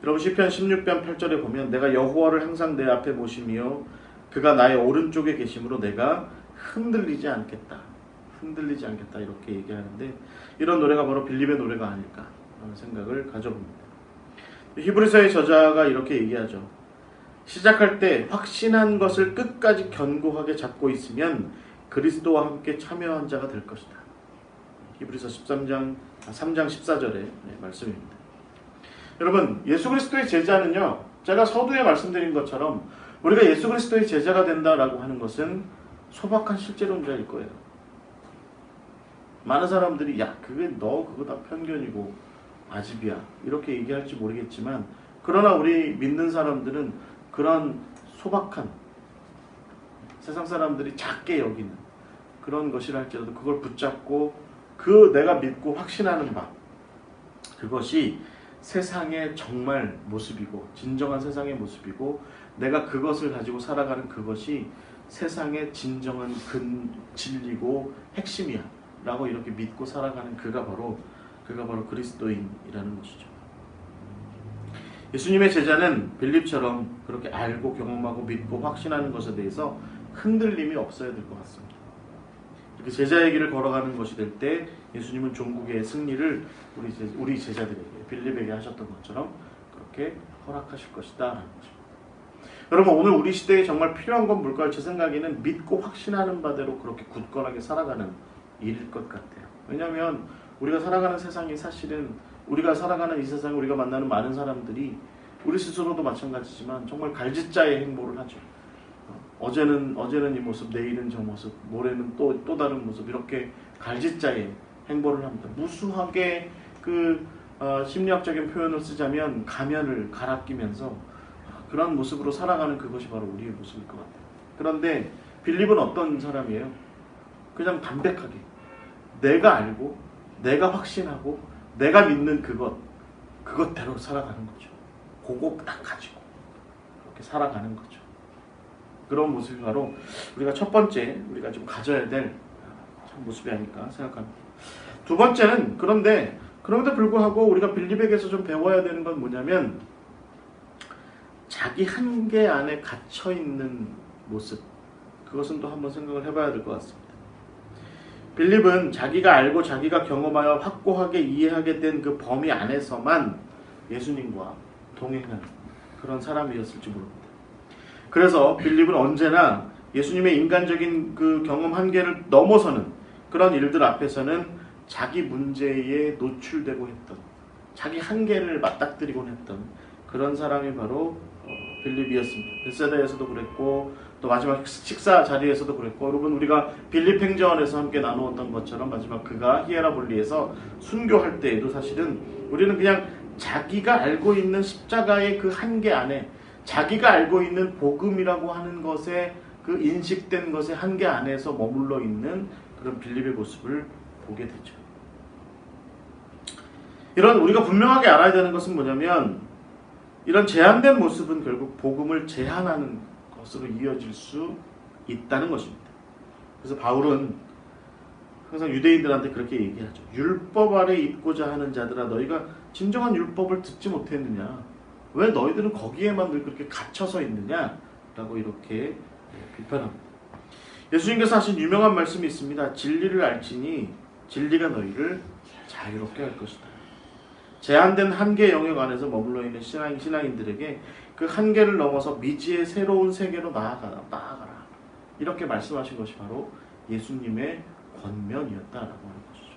여러분 시편 16편 8절에 보면 내가 여호와를 항상 내 앞에 모시며 그가 나의 오른쪽에 계심으로 내가 흔들리지 않겠다. 흔들리지 않겠다 이렇게 얘기하는데 이런 노래가 바로 빌립의 노래가 아닐까 하는 생각을 가져봅니다. 히브리서의 저자가 이렇게 얘기하죠. 시작할 때 확신한 것을 끝까지 견고하게 잡고 있으면 그리스도와 함께 참여한 자가 될 것이다. 히브리서 3장 14절의 말씀입니다. 여러분 예수 그리스도의 제자는요. 제가 서두에 말씀드린 것처럼 우리가 예수 그리스도의 제자가 된다라고 하는 것은 소박한 실제론자일 거예요. 많은 사람들이 야 그거 다 편견이고 아집이야 이렇게 얘기할지 모르겠지만 그러나 우리 믿는 사람들은 그런 소박한 세상 사람들이 작게 여기는 그런 것이라 할지라도 그걸 붙잡고 내가 믿고 확신하는 바 그것이 세상의 정말 모습이고 진정한 세상의 모습이고 내가 그것을 가지고 살아가는 그것이 세상의 진정한 진리고 핵심이야 라고 이렇게 믿고 살아가는 그가 바로 그리스도인이라는 것이죠. 예수님의 제자는 빌립처럼 그렇게 알고 경험하고 믿고 확신하는 것에 대해서 흔들림이 없어야 될 것 같습니다. 이렇게 제자의 길을 걸어가는 것이 될 때 예수님은 종국의 승리를 우리 제자들에게 빌립에게 하셨던 것처럼 그렇게 허락하실 것이다 라는 것입니다. 여러분 오늘 우리 시대에 정말 필요한 건 뭘까요? 제 생각에는 믿고 확신하는 바대로 그렇게 굳건하게 살아가는 일일 것 같아요. 왜냐하면 우리가 살아가는 세상이 사실은 우리가 살아가는 이 세상에 우리가 만나는 많은 사람들이 우리 스스로도 마찬가지지만 정말 갈짓자의 행보를 하죠. 어제는 이 모습, 내일은 저 모습, 모레는 또 다른 모습 이렇게 갈짓자의 행보를 합니다. 무수하게 심리학적인 표현을 쓰자면 가면을 갈아 끼면서 그런 모습으로 살아가는 그것이 바로 우리의 모습일 것 같아요. 그런데 빌립은 어떤 사람이에요? 그냥 담백하게 내가 알고 내가 확신하고 내가 믿는 그것대로 살아가는 거죠. 그거 딱 가지고 그렇게 살아가는 거죠. 그런 모습이 바로 우리가 첫 번째 우리가 좀 가져야 될 모습이 아닐까 생각합니다. 두 번째는 그럼에도 불구하고 우리가 빌립에게서 좀 배워야 되는 건 뭐냐면 자기 한계 안에 갇혀 있는 모습 그것은 또 한번 생각을 해봐야 될 것 같습니다. 빌립은 자기가 알고 자기가 경험하여 확고하게 이해하게 된 그 범위 안에서만 예수님과 동행하는 그런 사람이었을지 모릅니다. 그래서 빌립은 언제나 예수님의 인간적인 그 경험 한계를 넘어서는 그런 일들 앞에서는 자기 문제에 노출되고 했던 자기 한계를 맞닥뜨리곤 했던 그런 사람이 바로 빌립이었습니다. 벳세다에서도 그랬고 또 마지막 식사 자리에서도 그랬고 여러분 우리가 빌립 행전에서 함께 나누었던 것처럼 마지막 그가 히에라볼리에서 순교할 때에도 사실은 우리는 그냥 자기가 알고 있는 십자가의 그 한계 안에 자기가 알고 있는 복음이라고 하는 것에 그 인식된 것의 한계 안에서 머물러 있는 그런 빌립의 모습을 보게 되죠. 이런 우리가 분명하게 알아야 되는 것은 뭐냐면 이런 제한된 모습은 결국 복음을 제한하는 것으로 이어질 수 있다는 것입니다. 그래서 바울은 항상 유대인들한테 그렇게 얘기하죠. 율법 아래 있고자 하는 자들아 너희가 진정한 율법을 듣지 못했느냐? 왜 너희들은 거기에만 늘 그렇게 갇혀서 있느냐? 라고 이렇게 비판합니다. 예수님께서 하신 유명한 말씀이 있습니다. 진리를 알지니 진리가 너희를 자유롭게 할 것이다. 제한된 한계 영역 안에서 머물러 있는 신앙인들에게 그 한계를 넘어서 미지의 새로운 세계로 나아가라. 이렇게 말씀하신 것이 바로 예수님의 권면이었다라고 하는 것이죠.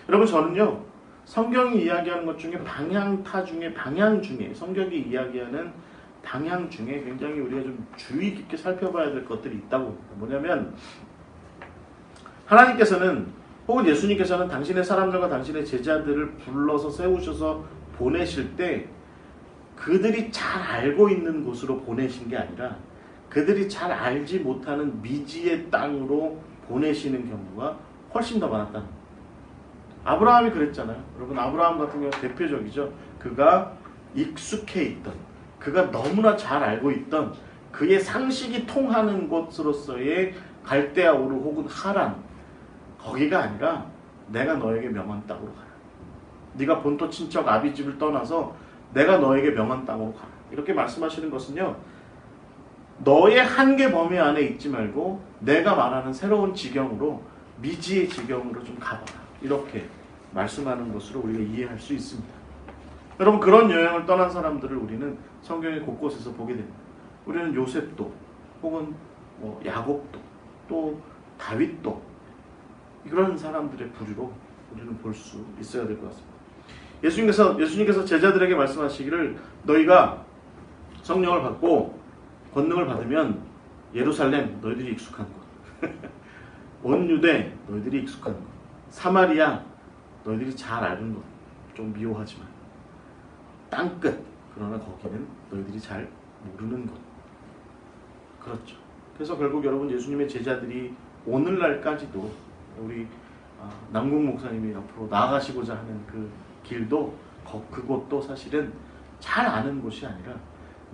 여러분 저는요. 성경이 이야기하는 것 중에 방향 중에 성경이 이야기하는 방향 중에 굉장히 우리가 좀 주의 깊게 살펴봐야 될 것들이 있다고 봅니다. 뭐냐면 하나님께서는 혹은 예수님께서는 당신의 사람들과 당신의 제자들을 불러서 세우셔서 보내실 때 그들이 잘 알고 있는 곳으로 보내신 게 아니라 그들이 잘 알지 못하는 미지의 땅으로 보내시는 경우가 훨씬 더 많았다는 거예요. 아브라함이 그랬잖아요. 여러분 아브라함 같은 경우 대표적이죠. 그가 익숙해 있던, 그가 너무나 잘 알고 있던 그의 상식이 통하는 곳으로서의 갈대아 우르 혹은 하란, 거기가 아니라 내가 너에게 명한 땅으로 가라. 네가 본토 친척 아비집을 떠나서 내가 너에게 명한 땅으로 가라. 이렇게 말씀하시는 것은요, 너의 한계 범위 안에 있지 말고 내가 말하는 새로운 지경으로, 미지의 지경으로 좀 가봐라. 이렇게 말씀하는 것으로 우리가 이해할 수 있습니다. 여러분, 그런 여행을 떠난 사람들을 우리는 성경의 곳곳에서 보게 됩니다. 우리는 요셉도, 혹은 야곱도, 또 다윗도 이런 사람들의 부류로 우리는 볼 수 있어야 될 것 같습니다. 예수님께서 제자들에게 말씀하시기를, 너희가 성령을 받고 권능을 받으면 예루살렘 너희들이 익숙한 곳, 온 유대 너희들이 익숙한 곳, 사마리아 너희들이 잘 아는 곳, 좀 미워하지만 땅끝, 그러나 거기는 너희들이 잘 모르는 곳. 그렇죠. 그래서 결국 여러분, 예수님의 제자들이 오늘날까지도 우리 남궁 목사님이 앞으로 나아가시고자 하는 그 길도, 그곳도 사실은 잘 아는 곳이 아니라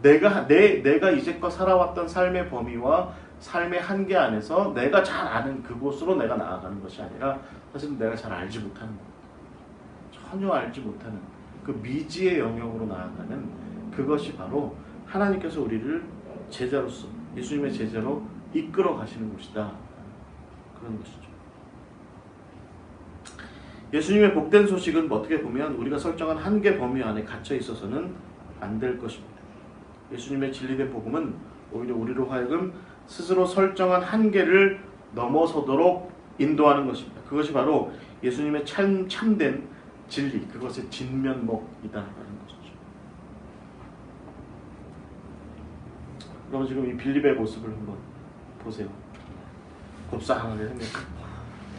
내가 이제껏 살아왔던 삶의 범위와 삶의 한계 안에서 내가 잘 아는 그곳으로 내가 나아가는 것이 아니라 사실은 내가 잘 알지 못하는 것, 전혀 알지 못하는 그 미지의 영역으로 나아가는, 그것이 바로 하나님께서 우리를 제자로서, 예수님의 제자로 이끌어 가시는 곳이다. 그런 것이죠. 예수님의 복된 소식은 어떻게 보면 우리가 설정한 한계 범위 안에 갇혀 있어서는 안 될 것입니다. 예수님의 진리된 복음은 오히려 우리로 하여금 스스로 설정한 한계를 넘어서도록 인도하는 것입니다. 그것이 바로 예수님의 참된 진리, 그것의 진면목이다라는 것이죠. 여러분, 지금 이 빌립의 모습을 한번 보세요. 곱상하게 생겼어요.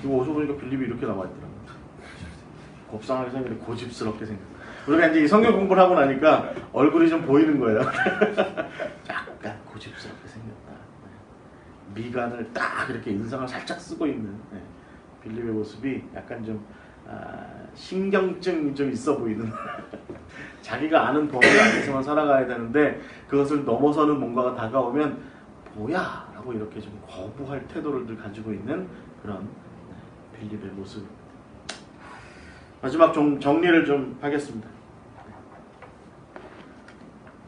이거 어디서 보니까 빌립이 이렇게 나와 있더라고요. 곱상하게 생겼는데 고집스럽게 생겼어요. 우리가 이제 이 성경 공부를 하고 나니까 얼굴이 좀 보이는 거예요. 약간 고집스럽게 생겼다. 미간을 딱 이렇게 인상을 살짝 쓰고 있는 빌립의 모습이 약간 좀 신경증이 좀 있어 보이는 자기가 아는 범위 안에서만 살아가야 되는데 그것을 넘어서는 뭔가가 다가오면 뭐야? 라고 이렇게 좀 거부할 태도를 늘 가지고 있는 그런 빌립의 모습입니다. 마지막 정리를 좀 하겠습니다.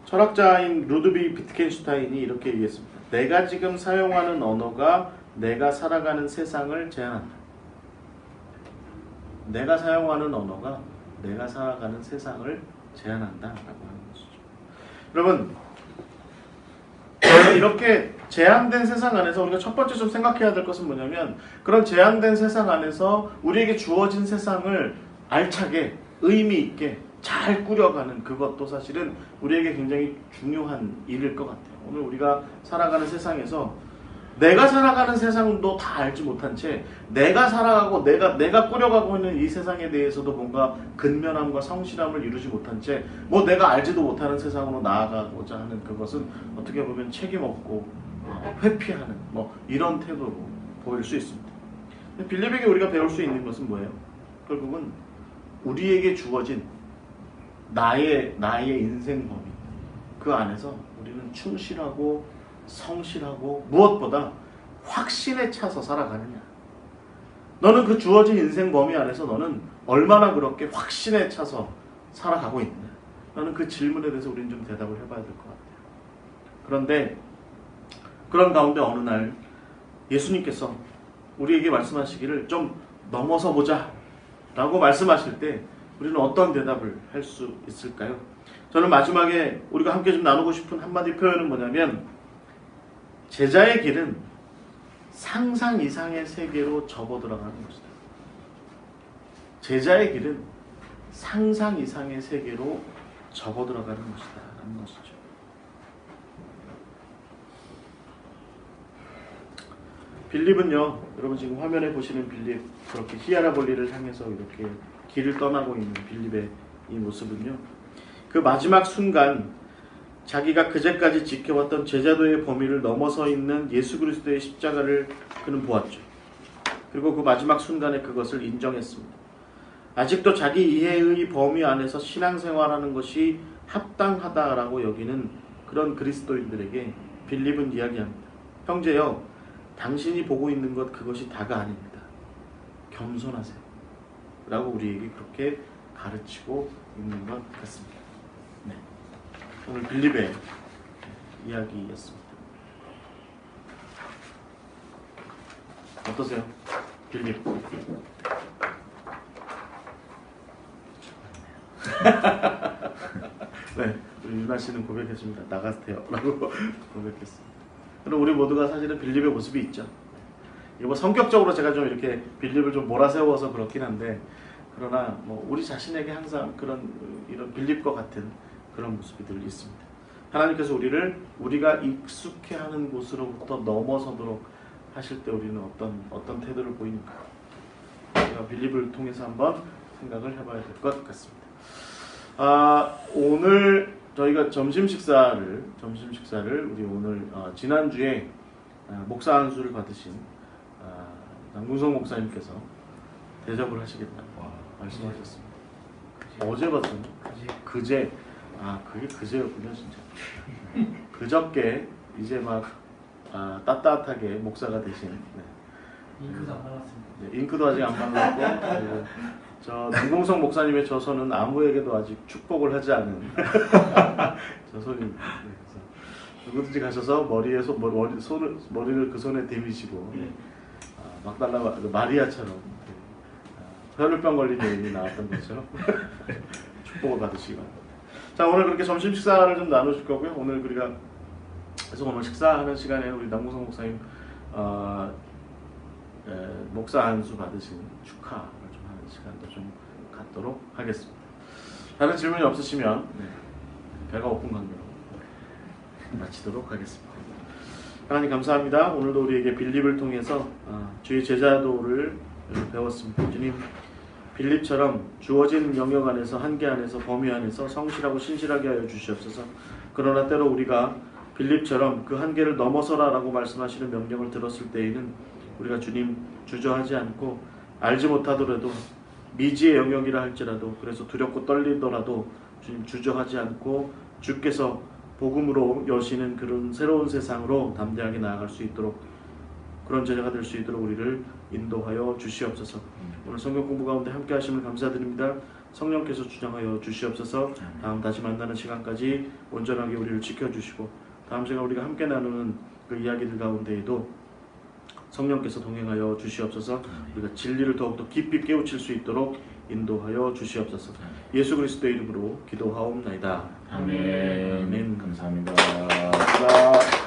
철학자인 루드비 비트겐슈타인이 이렇게 얘기했습니다. 내가 지금 사용하는 언어가 내가 살아가는 세상을 제한한다. 내가 사용하는 언어가 내가 살아가는 세상을 제한한다 라고 하는 것이죠. 여러분, 이렇게 제한된 세상 안에서 우리가 첫 번째 좀 생각해야 될 것은 뭐냐면, 그런 제한된 세상 안에서 우리에게 주어진 세상을 알차게 의미 있게 잘 꾸려가는 그것도 사실은 우리에게 굉장히 중요한 일일 것 같아요. 오늘 우리가 살아가는 세상에서 내가 살아가는 세상도 다 알지 못한 채 내가 살아가고 내가 꾸려가고 있는 이 세상에 대해서도 뭔가 근면함과 성실함을 이루지 못한 채 내가 알지도 못하는 세상으로 나아가고자 하는 그것은 어떻게 보면 책임 없고 회피하는 이런 태도로 보일 수 있습니다. 빌립에게 우리가 배울 수 있는 것은 뭐예요? 결국은 우리에게 주어진 나의 인생 범위, 그 안에서 우리는 충실하고 성실하고 무엇보다 확신에 차서 살아가느냐. 너는 그 주어진 인생 범위 안에서 너는 얼마나 그렇게 확신에 차서 살아가고 있느냐. 나는 그 질문에 대해서 우리는 좀 대답을 해봐야 될 것 같아요. 그런데 그런 가운데 어느 날 예수님께서 우리에게 말씀하시기를 좀 넘어서 보자 라고 말씀하실 때 우리는 어떤 대답을 할 수 있을까요? 저는 마지막에 우리가 함께 좀 나누고 싶은 한마디 표현은 뭐냐면, 제자의 길은 상상 이상의 세계로 접어들어가는 것이다. 제자의 길은 상상 이상의 세계로 접어들어가는 것이다 라는 것이죠. 빌립은요, 여러분 지금 화면에 보시는 빌립, 그렇게 히아라볼리를 향해서 이렇게 길을 떠나고 있는 빌립의 이 모습은요, 그 마지막 순간 자기가 그제까지 지켜왔던 제자도의 범위를 넘어서 있는 예수 그리스도의 십자가를 그는 보았죠. 그리고 그 마지막 순간에 그것을 인정했습니다. 아직도 자기 이해의 범위 안에서 신앙생활하는 것이 합당하다라고 여기는 그런 그리스도인들에게 빌립은 이야기합니다. 형제여, 당신이 보고 있는 것 그것이 다가 아닙니다. 겸손하세요. 라고 우리에게 그렇게 가르치고 있는 것 같습니다. 네. 오늘 빌립의 이야기였습니다. 어떠세요? 빌립. 네, 우리 유나 씨는 고백했습니다. 나 같아요. 라고 고백했습니다. 그럼 우리 모두가 사실은 빌립의 모습이 있죠. 이거 뭐 성격적으로 제가 좀 이렇게 빌립을 좀 몰아세워서 그렇긴 한데, 그러나 뭐 우리 자신에게 항상 그런 이런 빌립과 같은 그런 모습이 늘 있습니다. 하나님께서 우리가 익숙해하는 곳으로부터 넘어서도록 하실 때 우리는 어떤 태도를 보이는가? 제가 빌립을 통해서 한번 생각을 해봐야 될 것 같습니다. 오늘 저희가 점심 식사를 우리 오늘 지난주에 목사 안수를 받으신 남궁성 목사님께서 대접을 하시겠다고 말씀하셨습니다. 어제 봤어요? 그제. 그게 그제였군요, 진짜. 그저께 이제 막 따뜻하게 목사가 되신. 네. 잉크도 안 발랐습니다. 네, 잉크도 아직 안 발랐고, 저 남궁성 목사님의 저서는 아무에게도 아직 축복을 하지 않은 저서입니다. 네, 그래서 누구든지 가셔서 머리를 그 손에 대미시고, 막달라 마리아처럼 혈루병 걸린 여인이 나왔던 것처럼 축복을 받으시기 바랍니다. 자, 오늘 그렇게 점심 식사를 좀 나누실 거고요. 오늘 그래서 오늘 식사하는 시간에 우리 남궁성 목사님 목사 안수 받으신 축하를 좀 하는 시간도 좀 갖도록 하겠습니다. 다른 질문이 없으시면 배가 고픈 관계로 마치도록 하겠습니다. 하나님 감사합니다. 오늘도 우리에게 빌립을 통해서 주의 제자도를 배웠습니다. 주님, 빌립처럼 주어진 영역 안에서, 한계 안에서, 범위 안에서 성실하고 신실하게 하여 주시옵소서. 그러나 때로 우리가 빌립처럼 그 한계를 넘어서라 라고 말씀하시는 명령을 들었을 때에는 우리가 주님 주저하지 않고, 알지 못하더라도 미지의 영역이라 할지라도, 그래서 두렵고 떨리더라도 주님 주저하지 않고 주께서 복음으로 여시는 그런 새로운 세상으로 담대하게 나아갈 수 있도록, 그런 제자가 될 수 있도록 우리를 인도하여 주시옵소서. 오늘 성경 공부 가운데 함께 하심을 감사드립니다. 성령께서 주장하여 주시옵소서. 다음 다시 만나는 시간까지 온전하게 우리를 지켜주시고, 다음 시간 우리가 함께 나누는 그 이야기들 가운데에도 성령께서 동행하여 주시옵소서. 우리가 진리를 더욱더 깊이 깨우칠 수 있도록 인도하여 주시옵소서. 예수 그리스도의 이름으로 기도하옵나이다. 아멘. 아멘. 감사합니다. 감사합니다.